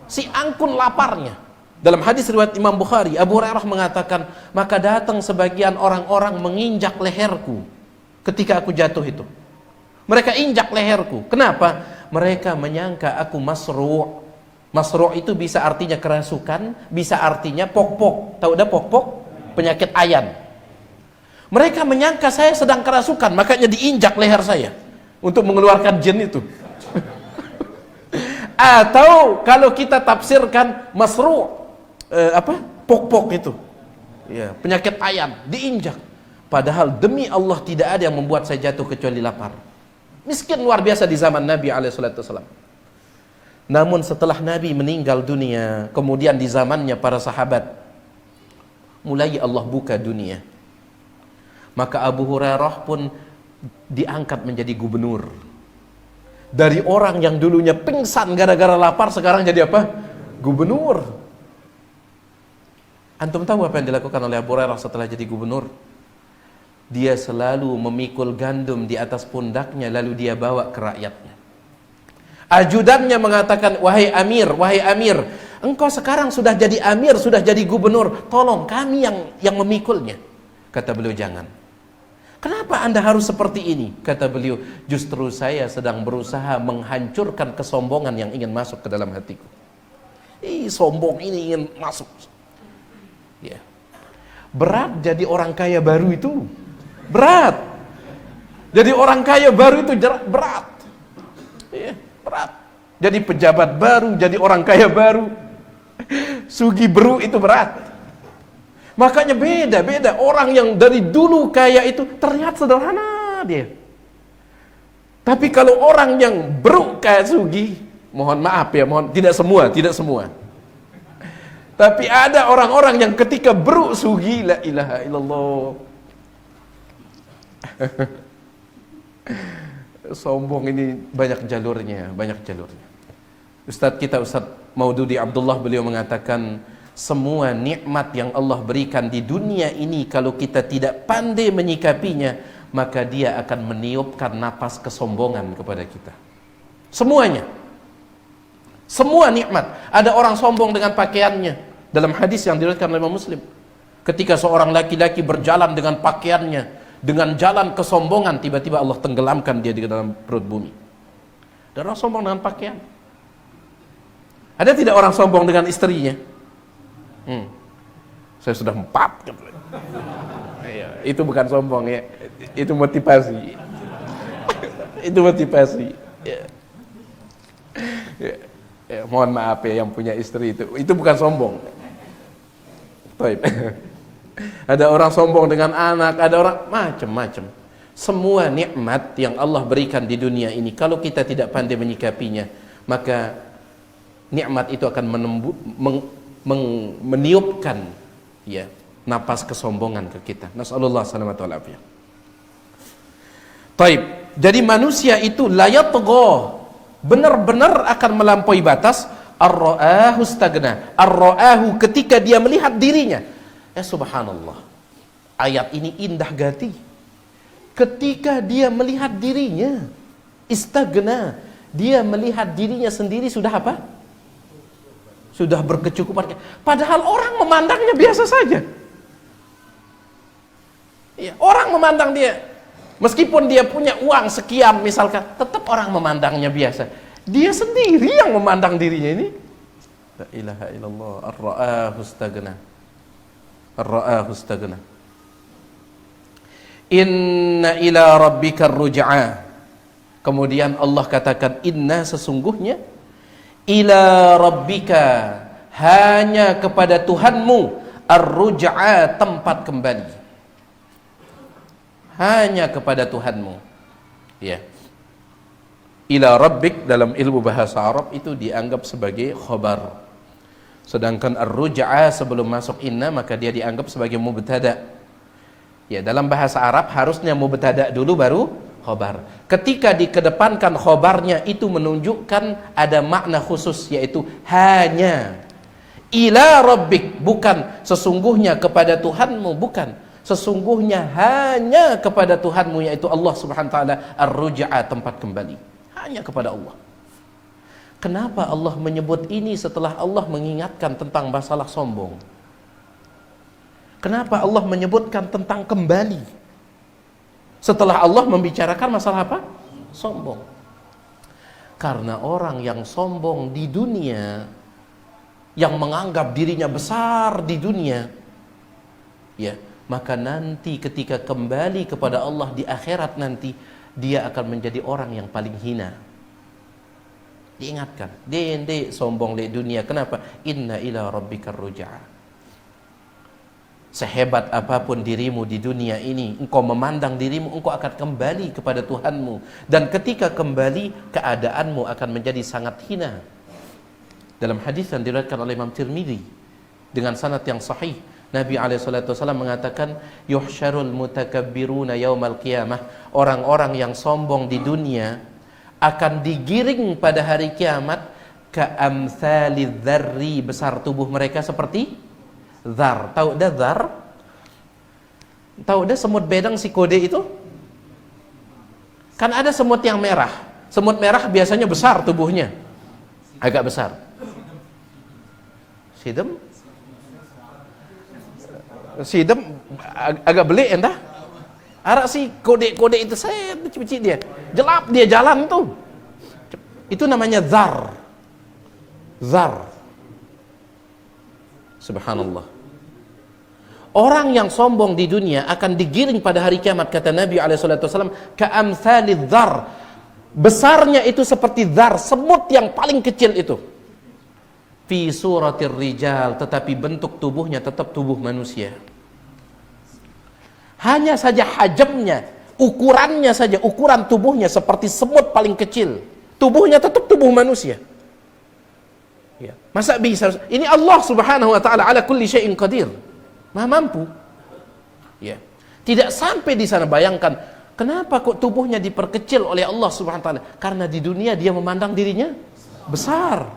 Si angkun laparnya. Dalam hadis riwayat Imam Bukhari, Abu Hurairah mengatakan, maka datang sebagian orang-orang menginjak leherku ketika aku jatuh itu. Mereka injak leherku. Kenapa? Mereka menyangka aku masru'. Masru' itu bisa artinya kerasukan, bisa artinya pok-pok. Tahu dah pok-pok? Penyakit ayan. Mereka menyangka saya sedang kerasukan, makanya diinjak leher saya untuk mengeluarkan jin itu. Atau kalau kita tafsirkan masru', pok-pok itu. Ya, penyakit ayan, diinjak. Padahal demi Allah tidak ada yang membuat saya jatuh kecuali lapar. Miskin luar biasa di zaman Nabi alaihissalam. Namun setelah Nabi meninggal dunia, kemudian di zamannya para sahabat, mulai Allah buka dunia. Maka Abu Hurairah pun diangkat menjadi gubernur. Dari orang yang dulunya pingsan gara-gara lapar, sekarang jadi apa? Gubernur. Antum tahu apa yang dilakukan oleh Abu Hurairah setelah jadi gubernur? Dia selalu memikul gandum di atas pundaknya, lalu dia bawa ke rakyatnya. Ajudannya mengatakan, wahai Amir, engkau sekarang sudah jadi amir, sudah jadi gubernur, tolong kami yang memikulnya. Kata beliau, jangan. Kenapa Anda harus seperti ini? Kata beliau, justru saya sedang berusaha menghancurkan kesombongan yang ingin masuk ke dalam hatiku. Sombong ini ingin masuk. Ya. Berat jadi orang kaya baru itu. Berat. Jadi orang kaya baru itu berat. Ya, berat. Jadi pejabat baru, jadi orang kaya baru, sugi beru itu berat. Makanya beda orang yang dari dulu kaya itu terlihat sederhana dia. Tapi kalau orang yang beru kayak sugi, mohon maaf ya, tidak semua. Tapi ada orang-orang yang ketika beru sugi, la ilaha illallah. Sombong ini banyak jalurnya. Ustadz Maududi Abdullah beliau mengatakan, semua nikmat yang Allah berikan di dunia ini kalau kita tidak pandai menyikapinya, maka dia akan meniupkan napas kesombongan kepada kita. Semuanya. Semua nikmat. Ada orang sombong dengan pakaiannya. Dalam hadis yang diriwayatkan oleh Imam Muslim, ketika seorang laki-laki berjalan dengan pakaiannya, dengan jalan kesombongan, tiba-tiba Allah tenggelamkan dia di dalam perut bumi. Ada orang sombong dengan pakaian. Ada tidak orang sombong dengan istrinya? Saya sudah 4. Itu bukan sombong ya, itu motivasi. Itu motivasi. Mohon maaf ya yang punya istri itu bukan sombong. Ada orang sombong dengan anak, ada orang macam-macam. Semua nikmat yang Allah berikan di dunia ini, kalau kita tidak pandai menyikapinya, maka nikmat itu akan meniupkan ya napas kesombongan ke kita. Nasallallahu salamatu wal afiyah. Taib. Jadi manusia itu la yatgha, benar-benar akan melampaui batas. Ar-ra'ahu stagna. Ar-ra'ahu, ketika dia melihat dirinya. Subhanallah. Ayat ini indah gati. Ketika dia melihat dirinya, istagna, dia melihat dirinya sendiri sudah apa? Sudah berkecukupan. Padahal orang memandangnya biasa saja. Ya, orang memandang dia, meskipun dia punya uang sekian misalkan, tetap orang memandangnya biasa. Dia sendiri yang memandang dirinya ini. La ilaha illallah. Ar-ra'ahu stagna. Ar-ra'ahu stagna. Inna ila rabbika ar-ruj'a. Kemudian Allah katakan, inna, sesungguhnya, ila rabbika, hanya kepada Tuhanmu, ar-ruj'a, tempat kembali. Hanya kepada Tuhanmu. Ya. Ila rabbik dalam ilmu bahasa Arab itu dianggap sebagai khobar. Sedangkan ar-ruj'a sebelum masuk inna, maka dia dianggap sebagai mubtada. Ya, dalam bahasa Arab harusnya mubtada dulu baru khobar. Ketika dikedepankan khobarnya, itu menunjukkan ada makna khusus, yaitu hanya. Ila rabbik, bukan sesungguhnya kepada Tuhanmu, bukan. Sesungguhnya hanya kepada Tuhanmu, yaitu Allah subhanahu wa ta'ala, ar-ruj'a, tempat kembali. Hanya kepada Allah. Kenapa Allah menyebut ini setelah Allah mengingatkan tentang masalah sombong? Kenapa Allah menyebutkan tentang kembali setelah Allah membicarakan masalah apa? Sombong. Karena orang yang sombong di dunia, yang menganggap dirinya besar di dunia, ya, maka nanti ketika kembali kepada Allah di akhirat nanti, dia akan menjadi orang yang paling hina. Diingatkan, dende sombong di dunia. Kenapa? Inna ila rabbikar ruj'a. Sehebat apapun dirimu di dunia ini, engkau memandang dirimu, engkau akan kembali kepada Tuhanmu. Dan ketika kembali, keadaanmu akan menjadi sangat hina. Dalam hadis yang diriwayatkan oleh Imam Tirmidzi dengan sanad yang sahih, Nabi SAW mengatakan, yuhsyarul mutakabbiruna yaumal qiyamah. Orang-orang yang sombong di dunia akan digiring pada hari kiamat ka'amthalidz dzarri, besar tubuh mereka seperti dzar. Tahu dah dzar? Tahu dah semut bedang si kode itu? Kan ada semut yang merah. Semut merah biasanya besar tubuhnya, agak besar. Sidem agak belik entah. Arak sih kode-kode itu saya pecik-pecik dia. Jelap dia jalan tuh. Itu namanya zar. Zar. Subhanallah. Orang yang sombong di dunia akan digiring pada hari kiamat, kata Nabi SAW, ka'amsalidz dzar. Besarnya itu seperti dzar, semut yang paling kecil itu. Fi suratir rijal, tetapi bentuk tubuhnya tetap tubuh manusia. Hanya saja hajamnya, ukurannya saja, ukuran tubuhnya seperti semut paling kecil. Tubuhnya tetap tubuh manusia. Ya. Masa bisa? Ini Allah Subhanahu wa taala ala kulli syai'in qadir. Maha mampu. Ya. Tidak sampai di sana, bayangkan, kenapa kok tubuhnya diperkecil oleh Allah Subhanahu wa taala? Karena di dunia dia memandang dirinya besar.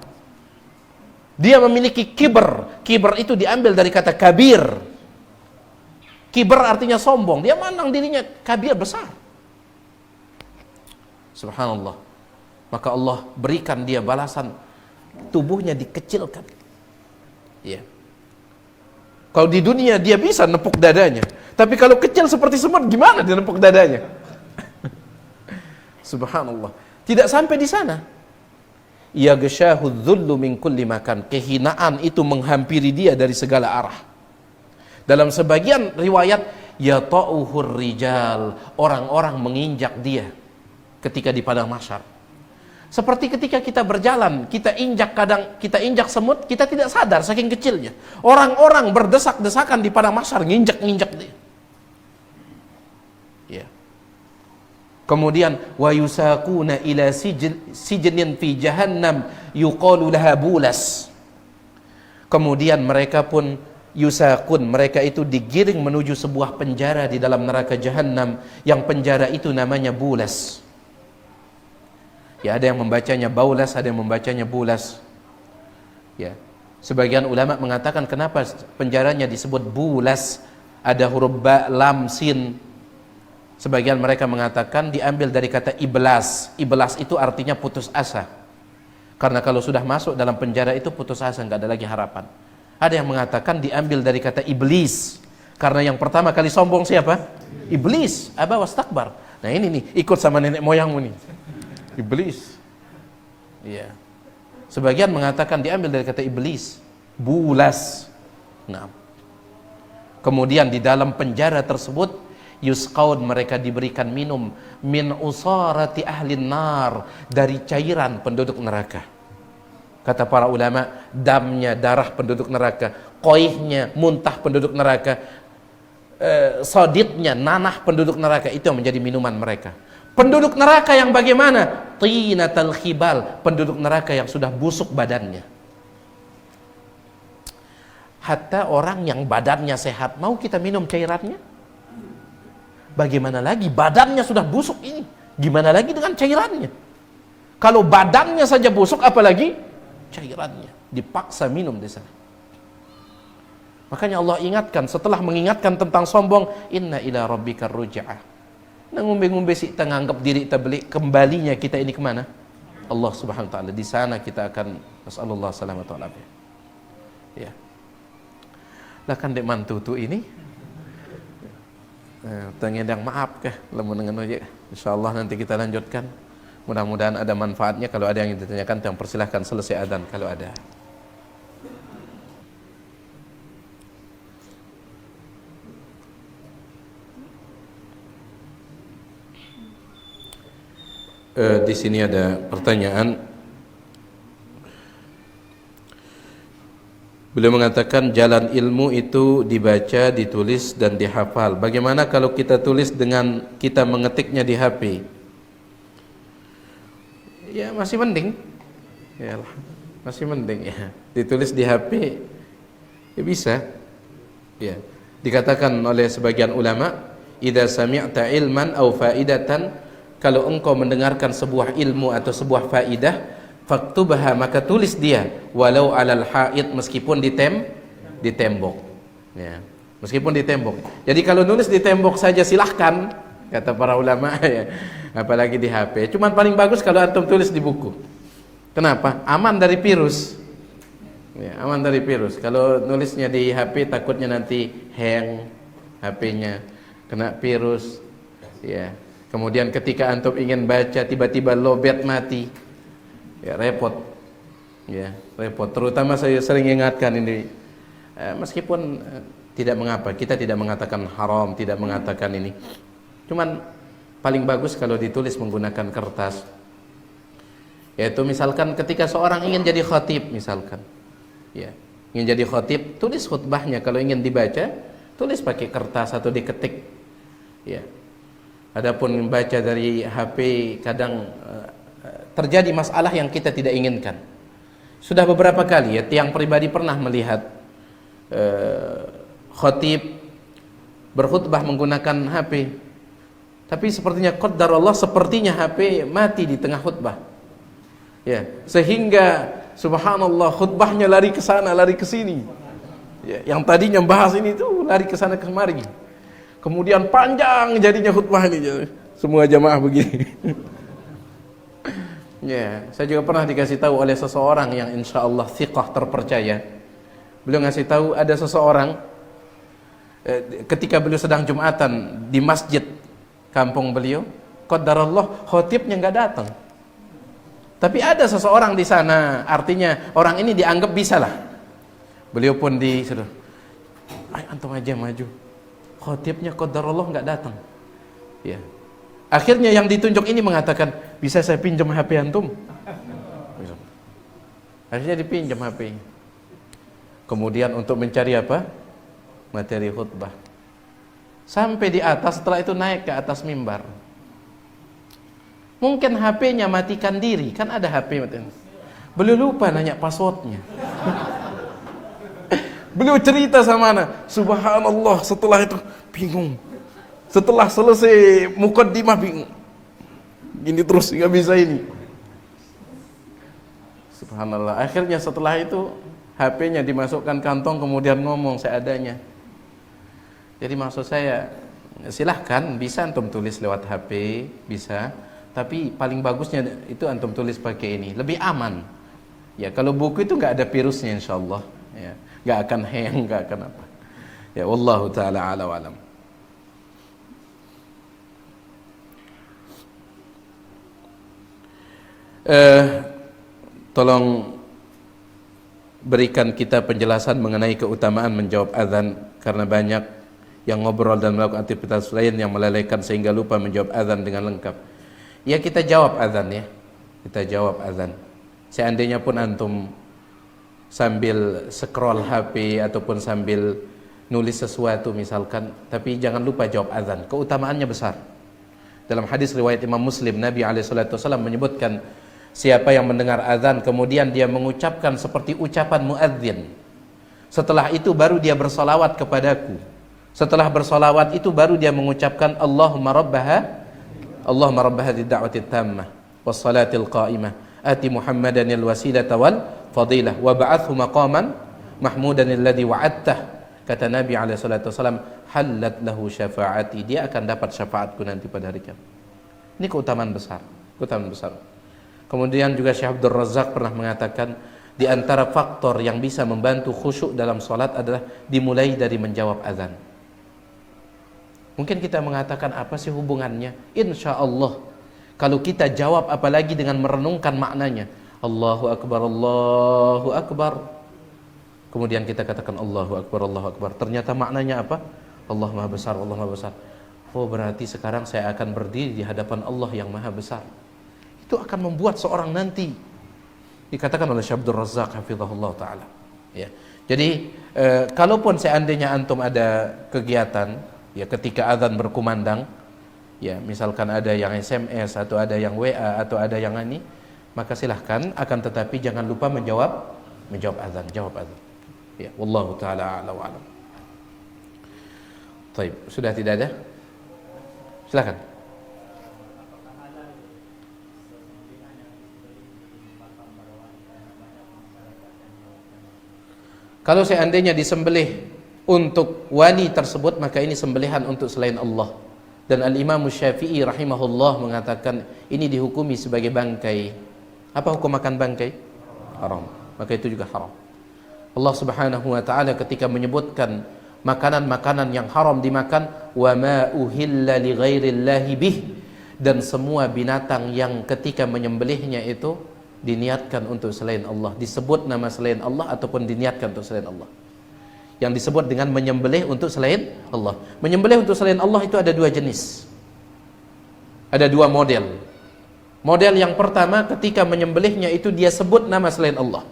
Dia memiliki kiber. Kiber itu diambil dari kata kabir. Kiber artinya sombong. Dia memandang dirinya kabir, besar. Subhanallah. Maka Allah berikan dia balasan, tubuhnya dikecilkan. Ya. Kalau di dunia dia bisa nepuk dadanya, tapi kalau kecil seperti semut, gimana dia nepuk dadanya? Subhanallah. Tidak sampai di sana. Ya ghasyahu dzullu min kulli makan. Kehinaan itu menghampiri dia dari segala arah. Dalam sebagian riwayat, ya ta'uhur rijal, orang-orang menginjak dia ketika di padang mahsyar. Seperti ketika kita berjalan, kita injak semut, kita tidak sadar saking kecilnya. Orang-orang berdesak-desakan di padang mahsyar, nginjak dia. Ya. Kemudian wa yusaquna ila sijnin fi jahannam yuqalu laha bulas. Kemudian mereka pun yusaqun, mereka itu digiring menuju sebuah penjara di dalam neraka jahanam, yang penjara itu namanya bulas. Ya, ada yang membacanya baulas, ada yang membacanya bulas. Ya. Sebagian ulama mengatakan kenapa penjaranya disebut bulas, ada huruf ba, lam, sin. Sebagian mereka mengatakan diambil dari kata iblas. Iblas itu artinya putus asa. Karena kalau sudah masuk dalam penjara itu putus asa, nggak ada lagi harapan. Ada yang mengatakan diambil dari kata iblis. Karena yang pertama kali sombong siapa? Iblis, aba wastakbar. Nah ini nih, ikut sama nenek moyangmu nih. Iblis. Iya. Sebagian mengatakan diambil dari kata iblis, bulas. Nah. Kemudian di dalam penjara tersebut yusqaun, mereka diberikan minum min usarati ahlin nar, dari cairan penduduk neraka. Kata para ulama, damnya, darah penduduk neraka, qoihnya, muntah penduduk neraka, soditnya, nanah penduduk neraka, itu yang menjadi minuman mereka. Penduduk neraka yang bagaimana? Tinatal khibal, penduduk neraka yang sudah busuk badannya. Hatta orang yang badannya sehat, mau kita minum cairannya? Bagaimana lagi badannya sudah busuk ini? Gimana lagi dengan cairannya? Kalau badannya saja busuk, apalagi cairannya. Dipaksa minum di sana. Makanya Allah ingatkan, setelah mengingatkan tentang sombong, inna ila rabbikar ruj'ah. Nah, ngumbe-ngumbe sih kita nganggap diri kita beli, kembalinya kita ini kemana? Allah Subhanahu wa taala. Di sana kita akan nasallallahu salamatu wal afiyah. Ya. Lah kan dek mantu tu ini. Tengedang maaf kah lamun dengan aja. Insyaallah nanti kita lanjutkan. Mudah-mudahan ada manfaatnya. Kalau ada yang ditanyakan, yang persilahkan selesai adzan kalau ada. Di sini ada pertanyaan. Beliau mengatakan jalan ilmu itu dibaca, ditulis dan dihafal. Bagaimana kalau kita tulis dengan kita mengetiknya di HP? Ya masih mending. Ya masih mending ya. Ditulis di HP ya bisa. Ya. Dikatakan oleh sebagian ulama, idza sami'ta ilman aw faidatan, kalau engkau mendengarkan sebuah ilmu atau sebuah faidah, faktubha, maka tulis dia, walau alal haid, meskipun di tembok. Ya, meskipun di tembok. Jadi kalau nulis di tembok saja silahkan, kata para ulama ya. Apalagi di HP. Cuman paling bagus kalau antum tulis di buku. Kenapa? Aman dari virus. Ya, aman dari virus. Kalau nulisnya di HP takutnya nanti hang HP-nya, kena virus. Ya. Kemudian ketika antum ingin baca tiba-tiba lowbat mati. Ya, repot. Ya, repot. Terutama saya sering ingatkan ini. Meskipun tidak mengapa, kita tidak mengatakan haram, tidak mengatakan ini. Cuman paling bagus kalau ditulis menggunakan kertas. Yaitu misalkan ketika seorang ingin jadi khatib misalkan. Ya, ingin jadi khatib, tulis khutbahnya. Kalau ingin dibaca, tulis pakai kertas atau diketik. Ya. Adapun membaca dari HP kadang terjadi masalah yang kita tidak inginkan. Sudah beberapa kali ya, tiang pribadi pernah melihat khatib berkhutbah menggunakan HP. Tapi sepertinya qadarullah, sepertinya HP mati di tengah khutbah. Ya, sehingga subhanallah khutbahnya lari ke sana, lari ke sini. Ya, yang tadinya bahas ini tuh lari ke sana kemari. Kemudian panjang jadinya khutbah ini. Semua jamaah begini. Ya, saya juga pernah dikasih tahu oleh seseorang yang insyaallah thiqah, terpercaya. Beliau ngasih tahu ada seseorang ketika beliau sedang Jumatan di masjid kampung beliau, qadarullah khatibnya enggak datang. Tapi ada seseorang di sana, artinya orang ini dianggap bisa lah. Beliau pun disuruh, "Ayo antum aja maju." Khatibnya qadarullah enggak datang. Ya. Akhirnya yang ditunjuk ini mengatakan, "Bisa saya pinjam HP antum?" Akhirnya dipinjam HP. Kemudian untuk mencari apa? Materi khutbah. Sampai di atas, setelah itu naik ke atas mimbar. Mungkin HP-nya matikan diri, kan ada HP matikan. Beliau lupa nanya passwordnya. Beliau cerita sama anak, subhanallah, setelah itu bingung. Setelah selesai muqaddimah bingung. Gini terus nggak bisa ini. Subhanallah. Akhirnya setelah itu HP-nya dimasukkan kantong, kemudian ngomong seadanya. Jadi maksud saya, silahkan bisa antum tulis lewat HP, bisa. Tapi paling bagusnya itu antum tulis pakai ini, lebih aman. Ya, kalau buku itu nggak ada virusnya insyaallah. Ya, nggak akan hang, nggak akan apa. Ya, wallahu taala ala wa alam. Tolong berikan kita penjelasan mengenai keutamaan menjawab azan, karena banyak yang ngobrol dan melakukan aktivitas lain yang melalaikan sehingga lupa menjawab azan dengan lengkap. Ya, kita jawab azan ya. Kita jawab azan. Seandainya pun antum sambil scroll HP ataupun sambil nulis sesuatu misalkan, tapi jangan lupa jawab azan. Keutamaannya besar. Dalam hadis riwayat Imam Muslim, Nabi SAW menyebutkan, siapa yang mendengar azan kemudian dia mengucapkan seperti ucapan muadzin, setelah itu baru dia bersalawat kepadaku. Setelah bersalawat itu baru dia mengucapkan Allahumma rabbaha hadhihi da'wati tammah was salatil qa'imah ati Muhammadanil wasilata wal fadilah wa ba'athu maqaman mahmudan alladhi wa'adtah. Kata Nabi alaihi salatu wasallam, halat lahu syafaati, dia akan dapat syafaatku nanti pada hari kiamat. Ini keutamaan besar, keutamaan besar. Kemudian juga Syekh Abdul Razak pernah mengatakan, di antara faktor yang bisa membantu khusyuk dalam salat adalah dimulai dari menjawab azan. Mungkin kita mengatakan, apa sih hubungannya? Insya Allah kalau kita jawab apalagi dengan merenungkan maknanya, Allahu Akbar, Allahu Akbar, kemudian kita katakan Allahu Akbar, Allahu Akbar, ternyata maknanya apa? Allah Maha Besar, Allah Maha Besar. Oh, berarti sekarang saya akan berdiri di hadapan Allah yang Maha Besar. Itu akan membuat seorang nanti, dikatakan oleh Syekh Abdul Razak hafizahullah ta'ala ya. Jadi kalaupun seandainya antum ada kegiatan ya, ketika azan berkumandang ya, misalkan ada yang SMS atau ada yang WA atau ada yang ini, maka silahkan, akan tetapi jangan lupa menjawab azan, jawab azan ya. Wallahu ta'ala a'la wa alam. Baik, sudah tidak ada? Silakan. Kalau seandainya disembelih untuk wali tersebut, maka ini sembelihan untuk selain Allah Dan Al-Imam Syafi'i rahimahullah mengatakan ini dihukumi sebagai bangkai. Apa hukum makan bangkai? Haram. Maka itu juga haram. Allah Subhanahu wa taala ketika menyebutkan makanan-makanan yang haram dimakan, wa ma uhilla li ghairillahi bih, dan semua binatang yang ketika menyembelihnya itu diniatkan untuk selain Allah, disebut nama selain Allah ataupun diniatkan untuk selain Allah. Yang disebut dengan menyembelih untuk selain Allah. Menyembelih untuk selain Allah itu ada dua jenis. Ada dua model. Model yang pertama, ketika menyembelihnya itu dia sebut nama selain Allah.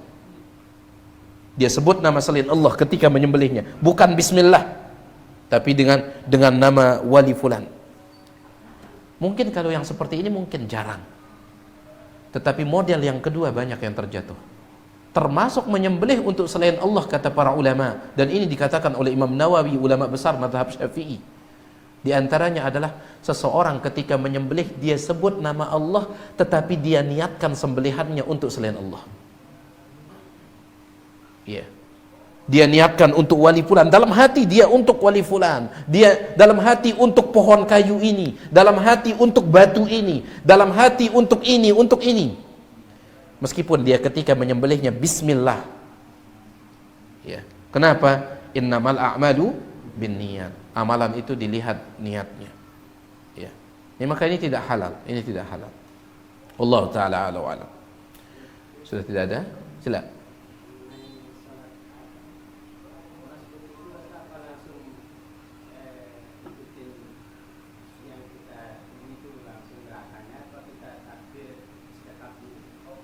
Dia sebut nama selain Allah ketika menyembelihnya, bukan bismillah, tapi dengan nama wali fulan. Mungkin kalau yang seperti ini mungkin jarang. Tetapi model yang kedua banyak yang terjatuh. Termasuk menyembelih untuk selain Allah, kata para ulama, dan ini dikatakan oleh Imam Nawawi, ulama besar mazhab Syafi'i. Di antaranya adalah seseorang ketika menyembelih dia sebut nama Allah, tetapi dia niatkan sembelihannya untuk selain Allah. Ya. Dia niatkan untuk wali fulan, dalam hati dia untuk wali fulan, dia dalam hati untuk pohon kayu ini, dalam hati untuk batu ini, dalam hati untuk ini, untuk ini. Meskipun dia ketika menyembelihnya bismillah. Ya. Kenapa? Innamal a'malu binniyat. Amalan itu dilihat niatnya. Ya. Ini maka ini tidak halal, ini tidak halal. Allah taala a'lam wa a'lam. Sudah tidak ada? Silakan.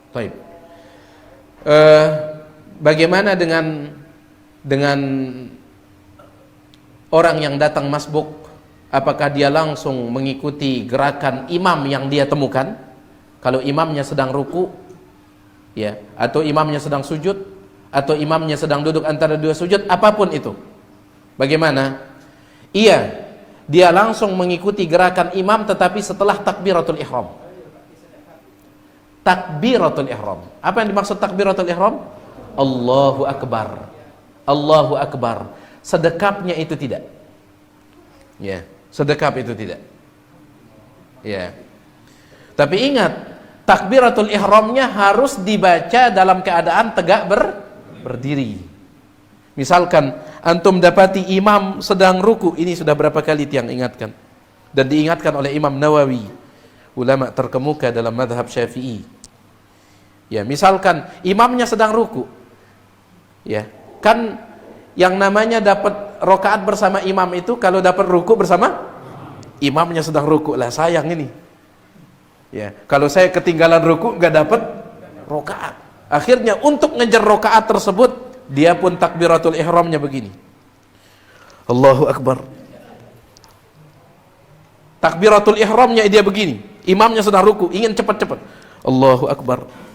Baik. Bagaimana dengan orang yang datang masbuk? Apakah dia langsung mengikuti gerakan imam yang dia temukan? Kalau imamnya sedang ruku, ya, atau imamnya sedang sujud, atau imamnya sedang duduk antara dua sujud, apapun itu. Bagaimana? Iya, dia langsung mengikuti gerakan imam, tetapi setelah takbiratul ihram. Takbiratul ihram. Apa yang dimaksud takbiratul ihram? Allahu akbar. Allahu akbar. Sedekapnya itu tidak. Ya, sedekap itu tidak. Ya. Tapi ingat, takbiratul ihramnya harus dibaca dalam keadaan tegak berdiri. Misalkan antum dapati imam sedang ruku, ini sudah berapa kali tiang ingatkan. Dan diingatkan oleh Imam Nawawi, ulama terkemuka dalam mazhab Syafi'i. Ya, misalkan imamnya sedang ruku, ya, kan yang namanya dapat rokaat bersama imam itu kalau dapat ruku bersama imamnya sedang ruku lah, sayang ini. Ya, kalau saya ketinggalan ruku nggak dapat rokaat, akhirnya untuk ngejar rokaat tersebut dia pun takbiratul ihramnya begini, Allahu akbar. Takbiratul ihramnya dia begini, imamnya sedang ruku, ingin cepat-cepat, Allahu akbar.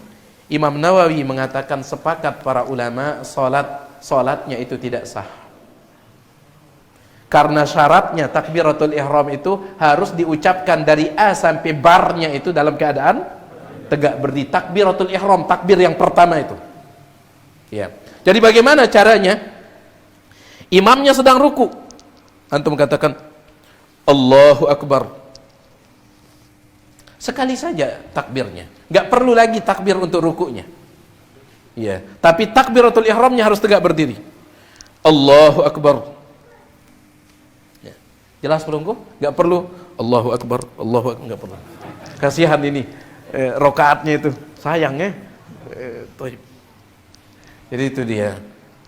Imam Nawawi mengatakan sepakat para ulama salatnya itu tidak sah. Karena syaratnya takbiratul ihram itu harus diucapkan dari A sampai barnya itu dalam keadaan tegak berdiri. Takbiratul ihram, takbir yang pertama itu. Ya. Jadi bagaimana caranya? Imamnya sedang ruku, antum katakan Allahu akbar. Sekali saja takbirnya, nggak perlu lagi takbir untuk rukunya. Ya, tapi takbiratul ihramnya harus tegak berdiri. Allahu akbar. Ya. Jelas perunggu? Nggak perlu Allahu akbar, Allahu akbar, nggak perlu. Kasihan ini rokaatnya itu, sayang ya. Jadi itu dia.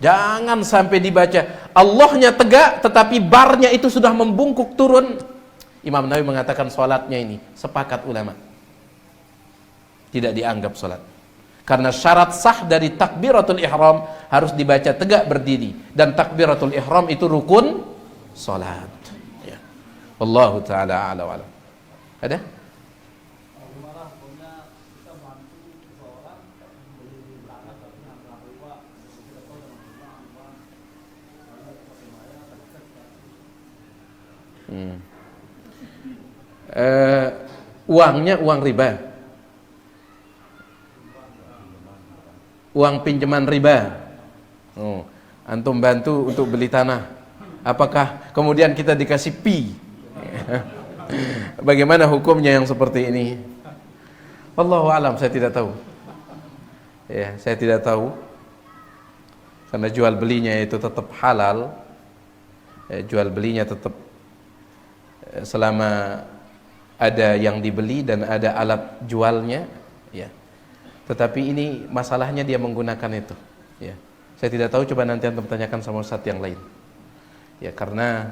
Jangan sampai dibaca Allahnya tegak, tetapi barnya itu sudah membungkuk turun. Imam Nawawi mengatakan sholatnya ini, sepakat ulama, tidak dianggap sholat. Karena syarat sah dari takbiratul ihram harus dibaca tegak berdiri, dan takbiratul ihram itu rukun sholat. Ya. Wallahu ta'ala a'la wa a'lam. Ada? Uangnya uang riba, uang pinjaman riba. Antum bantu untuk beli tanah, apakah kemudian kita dikasih pi? Bagaimana hukumnya yang seperti ini? Wallahu alam, saya tidak tahu. Ya, saya tidak tahu. Karena jual belinya itu tetap halal. Jual belinya tetap selama ada yang dibeli dan ada alat jualnya, ya. Tetapi ini masalahnya dia menggunakan itu, ya. Saya tidak tahu, coba nanti antum tanyakan sama ustaz yang lain. Ya, karena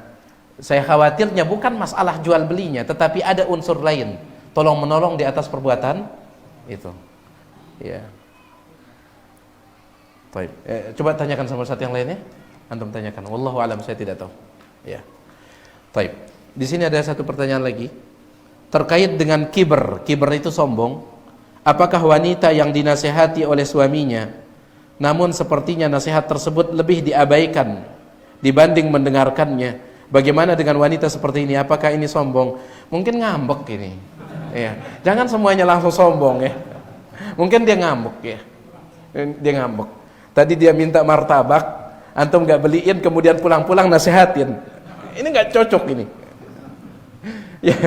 saya khawatirnya bukan masalah jual belinya, tetapi ada unsur lain, tolong menolong di atas perbuatan itu. Ya. Baik. Coba tanyakan sama ustaz yang lainnya. Antum tanyakan. Wallahu alam, saya tidak tahu. Ya. Baik. Di sini ada satu pertanyaan lagi terkait dengan kiber. Kiber itu sombong. Apakah wanita yang dinasihati oleh suaminya, namun sepertinya nasihat tersebut lebih diabaikan dibanding mendengarkannya? Bagaimana dengan wanita seperti ini? Apakah ini sombong? Mungkin ngambek ini. Ya. Jangan semuanya langsung sombong ya. Mungkin dia ngambek ya. Dia ngambek. Tadi dia minta martabak, antum nggak beliin, kemudian pulang-pulang nasihatin. Ini nggak cocok ini. Ya,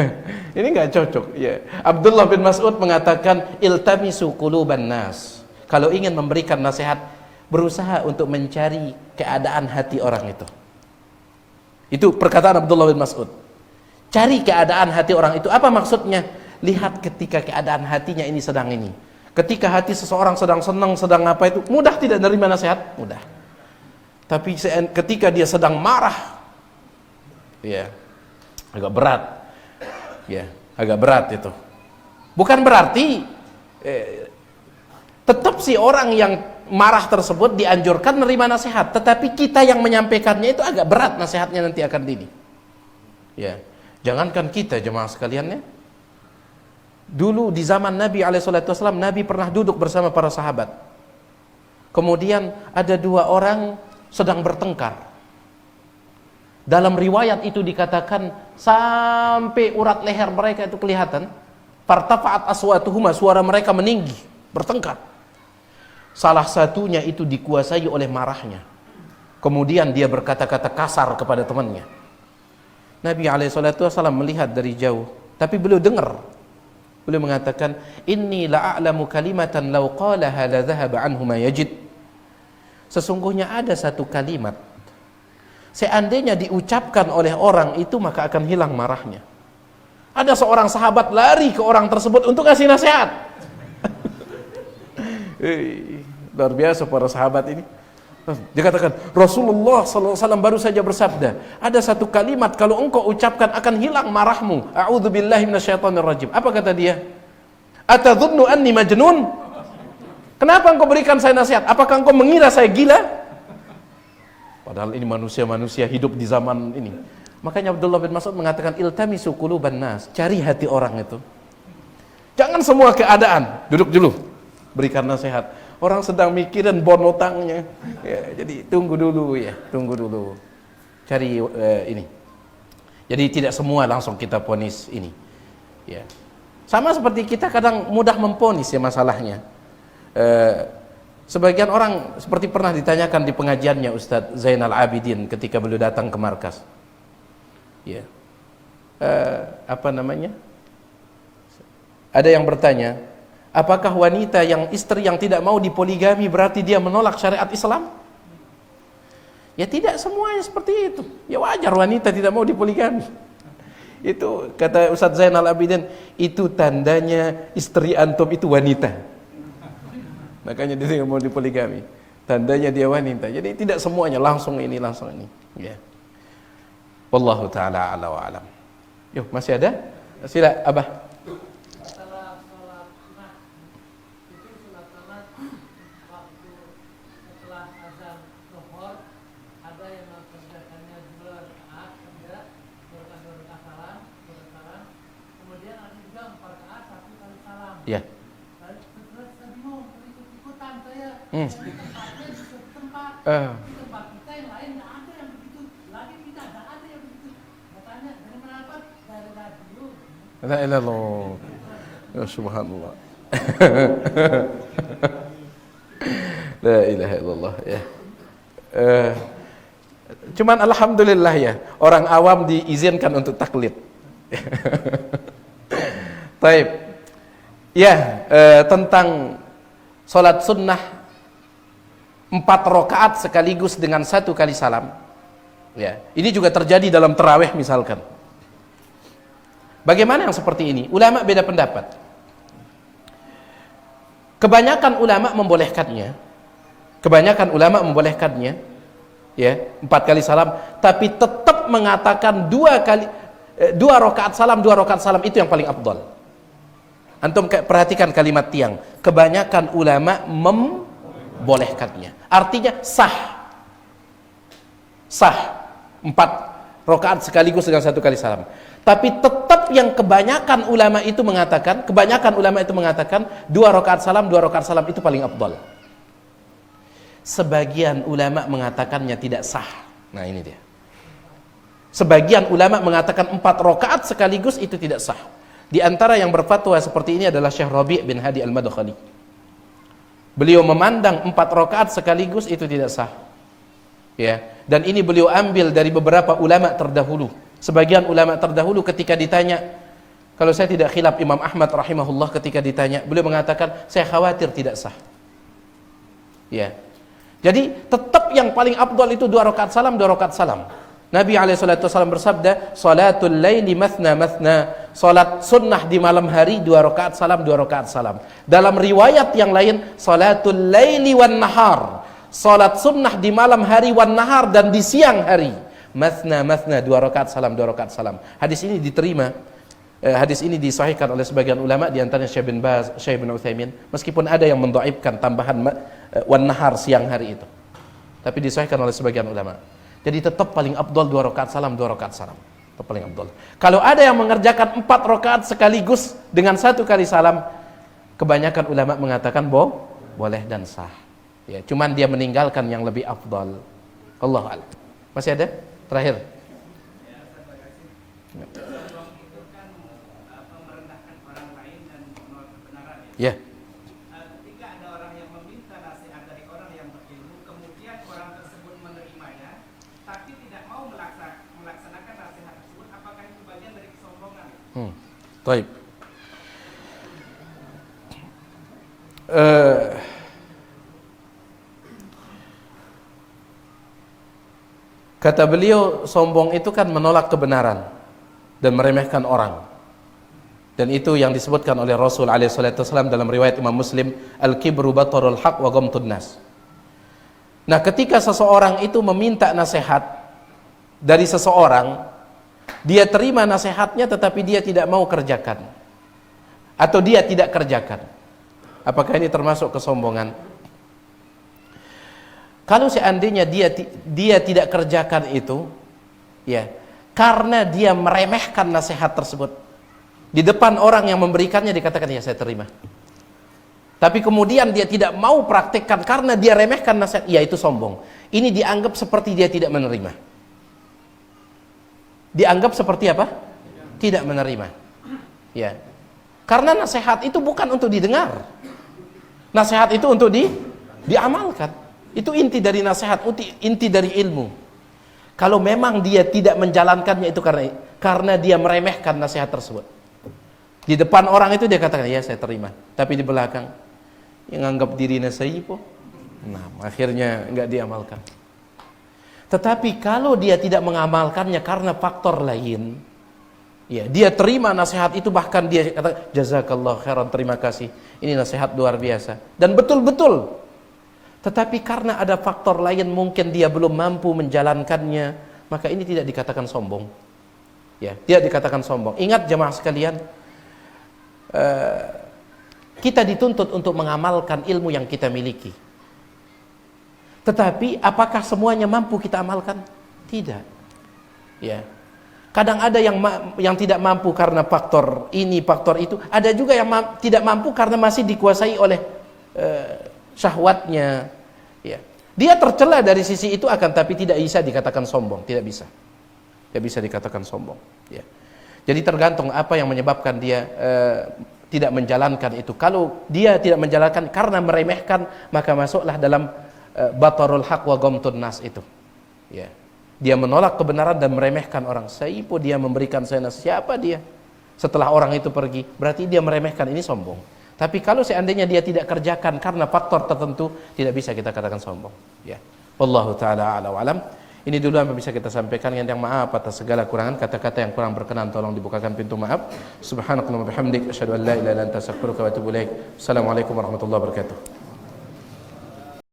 ini nggak cocok. Ya. Abdullah bin Mas'ud mengatakan, iltamisu quluban nas. Kalau ingin memberikan nasihat, berusaha untuk mencari keadaan hati orang itu. Itu perkataan Abdullah bin Mas'ud. Cari keadaan hati orang itu. Apa maksudnya? Lihat ketika keadaan hatinya ini sedang ini. Ketika hati seseorang sedang senang, sedang apa itu, mudah tidak menerima nasihat? Mudah. Tapi ketika dia sedang marah, ya, agak berat. Ya, agak berat itu. Bukan berarti tetap si orang yang marah tersebut dianjurkan menerima nasihat, tetapi kita yang menyampaikannya itu agak berat nasihatnya nanti akan ini. Ya, jangankan kita jemaah sekalian ya. Dulu di zaman Nabi SAW, Nabi pernah duduk bersama para sahabat. Kemudian ada dua orang sedang bertengkar. Dalam riwayat itu dikatakan sampai urat leher mereka itu kelihatan. Fartafa'at aswatuhuma, suara mereka meninggi, bertengkar. Salah satunya itu dikuasai oleh marahnya. Kemudian dia berkata-kata kasar kepada temannya. Nabi SAW melihat dari jauh, tapi beliau dengar. Beliau mengatakan, inni la'a'lamu kalimatan law qalaha la dhahaba anhu ma yajid. Sesungguhnya ada satu kalimat, seandainya diucapkan oleh orang itu maka akan hilang marahnya. Ada seorang sahabat lari ke orang tersebut untuk kasih nasihat. Luar biasa para sahabat ini. Dia katakan, Rasulullah SAW baru saja bersabda, ada satu kalimat kalau engkau ucapkan akan hilang marahmu. A'udzubillahi minasyaitonirrajim. Apa kata dia? Atadhunnu anni majnun? Kenapa engkau berikan saya nasihat? Apakah engkau mengira saya gila? Padahal ini manusia-manusia hidup di zaman ini. Makanya Abdullah bin Mas'ud mengatakan, iltamisu quluban nas, cari hati orang itu. Jangan semua keadaan, duduk dulu, berikan nasihat. Orang sedang mikirin bon utangnya, ya, jadi tunggu dulu ya, tunggu dulu. Cari ini. Jadi tidak semua langsung kita ponis ini. Ya. Sama seperti kita kadang mudah memponis ya masalahnya. Sebagian orang seperti pernah ditanyakan di pengajiannya Ustadz Zainal Abidin ketika beliau datang ke markas. Ya. Apa namanya? Ada yang bertanya, apakah wanita yang istri yang tidak mau dipoligami berarti dia menolak syariat Islam? Ya tidak semuanya seperti itu. Ya wajar wanita tidak mau dipoligami. Itu kata Ustadz Zainal Abidin, itu tandanya istri antum itu wanita. Makanya dia tidak mau dipoligami. Tandanya dia wanita. Jadi tidak semuanya langsung ini langsung ini. Ya. Wallahu taala a'la wa alam. Yuk, masih ada? Sila Abah. Ya. La ilaha illallah. Ya subhanallah. La ilaha illallah ya. Cuman alhamdulillah ya, orang awam diizinkan untuk taklid. Baik. Ya, tentang sholat sunnah 4 rakaat sekaligus dengan 1 kali salam. Ya, ini juga terjadi dalam tarawih misalkan. Bagaimana yang seperti ini? Ulama beda pendapat. Kebanyakan ulama membolehkannya. Ya, 4 kali salam, tapi tetap mengatakan 2 rakaat salam itu yang paling afdal. Antum perhatikan kalimat tiang. Kebanyakan ulama membolehkannya. Artinya sah. 4 rakaat sekaligus dengan 1 kali salam. Tapi tetap yang kebanyakan ulama itu mengatakan 2 rakaat salam itu paling afdal. Sebagian ulama mengatakannya tidak sah. Nah, ini dia. Sebagian ulama mengatakan 4 rakaat sekaligus itu tidak sah. Di antara yang berfatwa seperti ini adalah Syekh Rabi' bin Hadi Al-Madkhali. Beliau memandang 4 rakaat sekaligus itu tidak sah. Ya, dan ini beliau ambil dari beberapa ulama terdahulu. Sebagian ulama terdahulu ketika ditanya, kalau saya tidak khilaf Imam Ahmad rahimahullah ketika ditanya, beliau mengatakan saya khawatir tidak sah. Ya. Jadi tetap yang paling afdal itu 2 rakaat salam. Nabi SAW bersabda, salatul laili mathna mathna, salat sunnah di malam hari 2 rakaat salam. Dalam riwayat yang lain, salatul laili wan nahar, salat sunnah di malam hari wan nahar, dan di siang hari mathna mathna, 2 rakaat salam. Hadis ini diterima, hadis ini disahihkan oleh sebagian ulama, di antaranya Syekh bin Baz, Syekh bin Utsaimin, meskipun ada yang mendhaifkan tambahan wan nahar siang hari itu, tapi disahihkan oleh sebagian ulama. Jadi tetap paling afdal 2 rakaat salam. Tetap paling afdal. Kalau ada yang mengerjakan 4 rakaat sekaligus dengan 1 kali salam, kebanyakan ulama mengatakan boleh dan sah. Ya, cuman dia meninggalkan yang lebih afdal. Allahu a'lam. Masih ada? Terakhir. Ya. Ketika ada orang yang meminta nasihat dari orang yang berilmu, kemudian orang tersebut menerimanya, tapi tidak mau melaksanakan nasihat tersebut, apakah itu bagian dari kesombongan? Baik. Kata beliau, sombong itu kan menolak kebenaran dan meremehkan orang. Dan itu yang disebutkan oleh Rasul SAW dalam riwayat Imam Muslim, al-kibru batarul haq wa ghamtun nas. Nah, ketika seseorang itu meminta nasihat dari seseorang, dia terima nasihatnya tetapi dia tidak mau kerjakan, atau dia tidak kerjakan, apakah ini termasuk kesombongan? Kalau seandainya dia tidak kerjakan itu, ya, karena dia meremehkan nasihat tersebut, di depan orang yang memberikannya dikatakan ya saya terima, tapi kemudian dia tidak mau praktekkan karena dia remehkan nasihat, ya itu sombong. Ini dianggap seperti dia tidak menerima. Dianggap seperti apa? Tidak menerima. Ya, karena nasihat itu bukan untuk didengar, nasihat itu untuk diamalkan. Itu inti dari nasihat, inti dari ilmu. Kalau memang dia tidak menjalankannya, itu karena dia meremehkan nasihat tersebut. Di depan orang itu dia katakan ya saya terima, tapi di belakang yang anggap dirinya sayyipo, nah akhirnya enggak diamalkan. Tetapi kalau dia tidak mengamalkannya karena faktor lain, ya dia terima nasihat itu, bahkan dia kata jazakallah khairan, terima kasih, ini nasihat luar biasa dan betul-betul. Tetapi karena ada faktor lain, mungkin dia belum mampu menjalankannya, maka ini tidak dikatakan sombong. Ya, tidak dikatakan sombong. Ingat jemaah sekalian, kita dituntut untuk mengamalkan ilmu yang kita miliki. Tetapi apakah semuanya mampu kita amalkan? Tidak. Ya. Kadang ada yang tidak mampu karena faktor ini, faktor itu. Ada juga yang tidak mampu karena masih dikuasai oleh syahwatnya. Ya. Dia tercela dari sisi itu, akan tapi tidak bisa dikatakan sombong, tidak bisa dikatakan sombong. Ya. Jadi tergantung apa yang menyebabkan dia tidak menjalankan itu. Kalau dia tidak menjalankan karena meremehkan, maka masuklah dalam batarul haq wa ghamtun nas itu. Ya. Dia menolak kebenaran dan meremehkan orang. Saipo dia memberikan saya nasihat. Siapa dia? Setelah orang itu pergi, berarti dia meremehkan, ini sombong. Tapi kalau seandainya dia tidak kerjakan karena faktor tertentu, tidak bisa kita katakan sombong. Ya. Wallahu taala a'lam wa alam. Ini dulu yang bisa kita sampaikan. Yang maaf atas segala kurangan, kata-kata yang kurang berkenan tolong dibukakan pintu maaf. Subhanakallahumma bihamdik asyhadu an la ilaha illa anta astaghfiruka wa atubu ilaik. Assalamualaikum warahmatullahi wabarakatuh.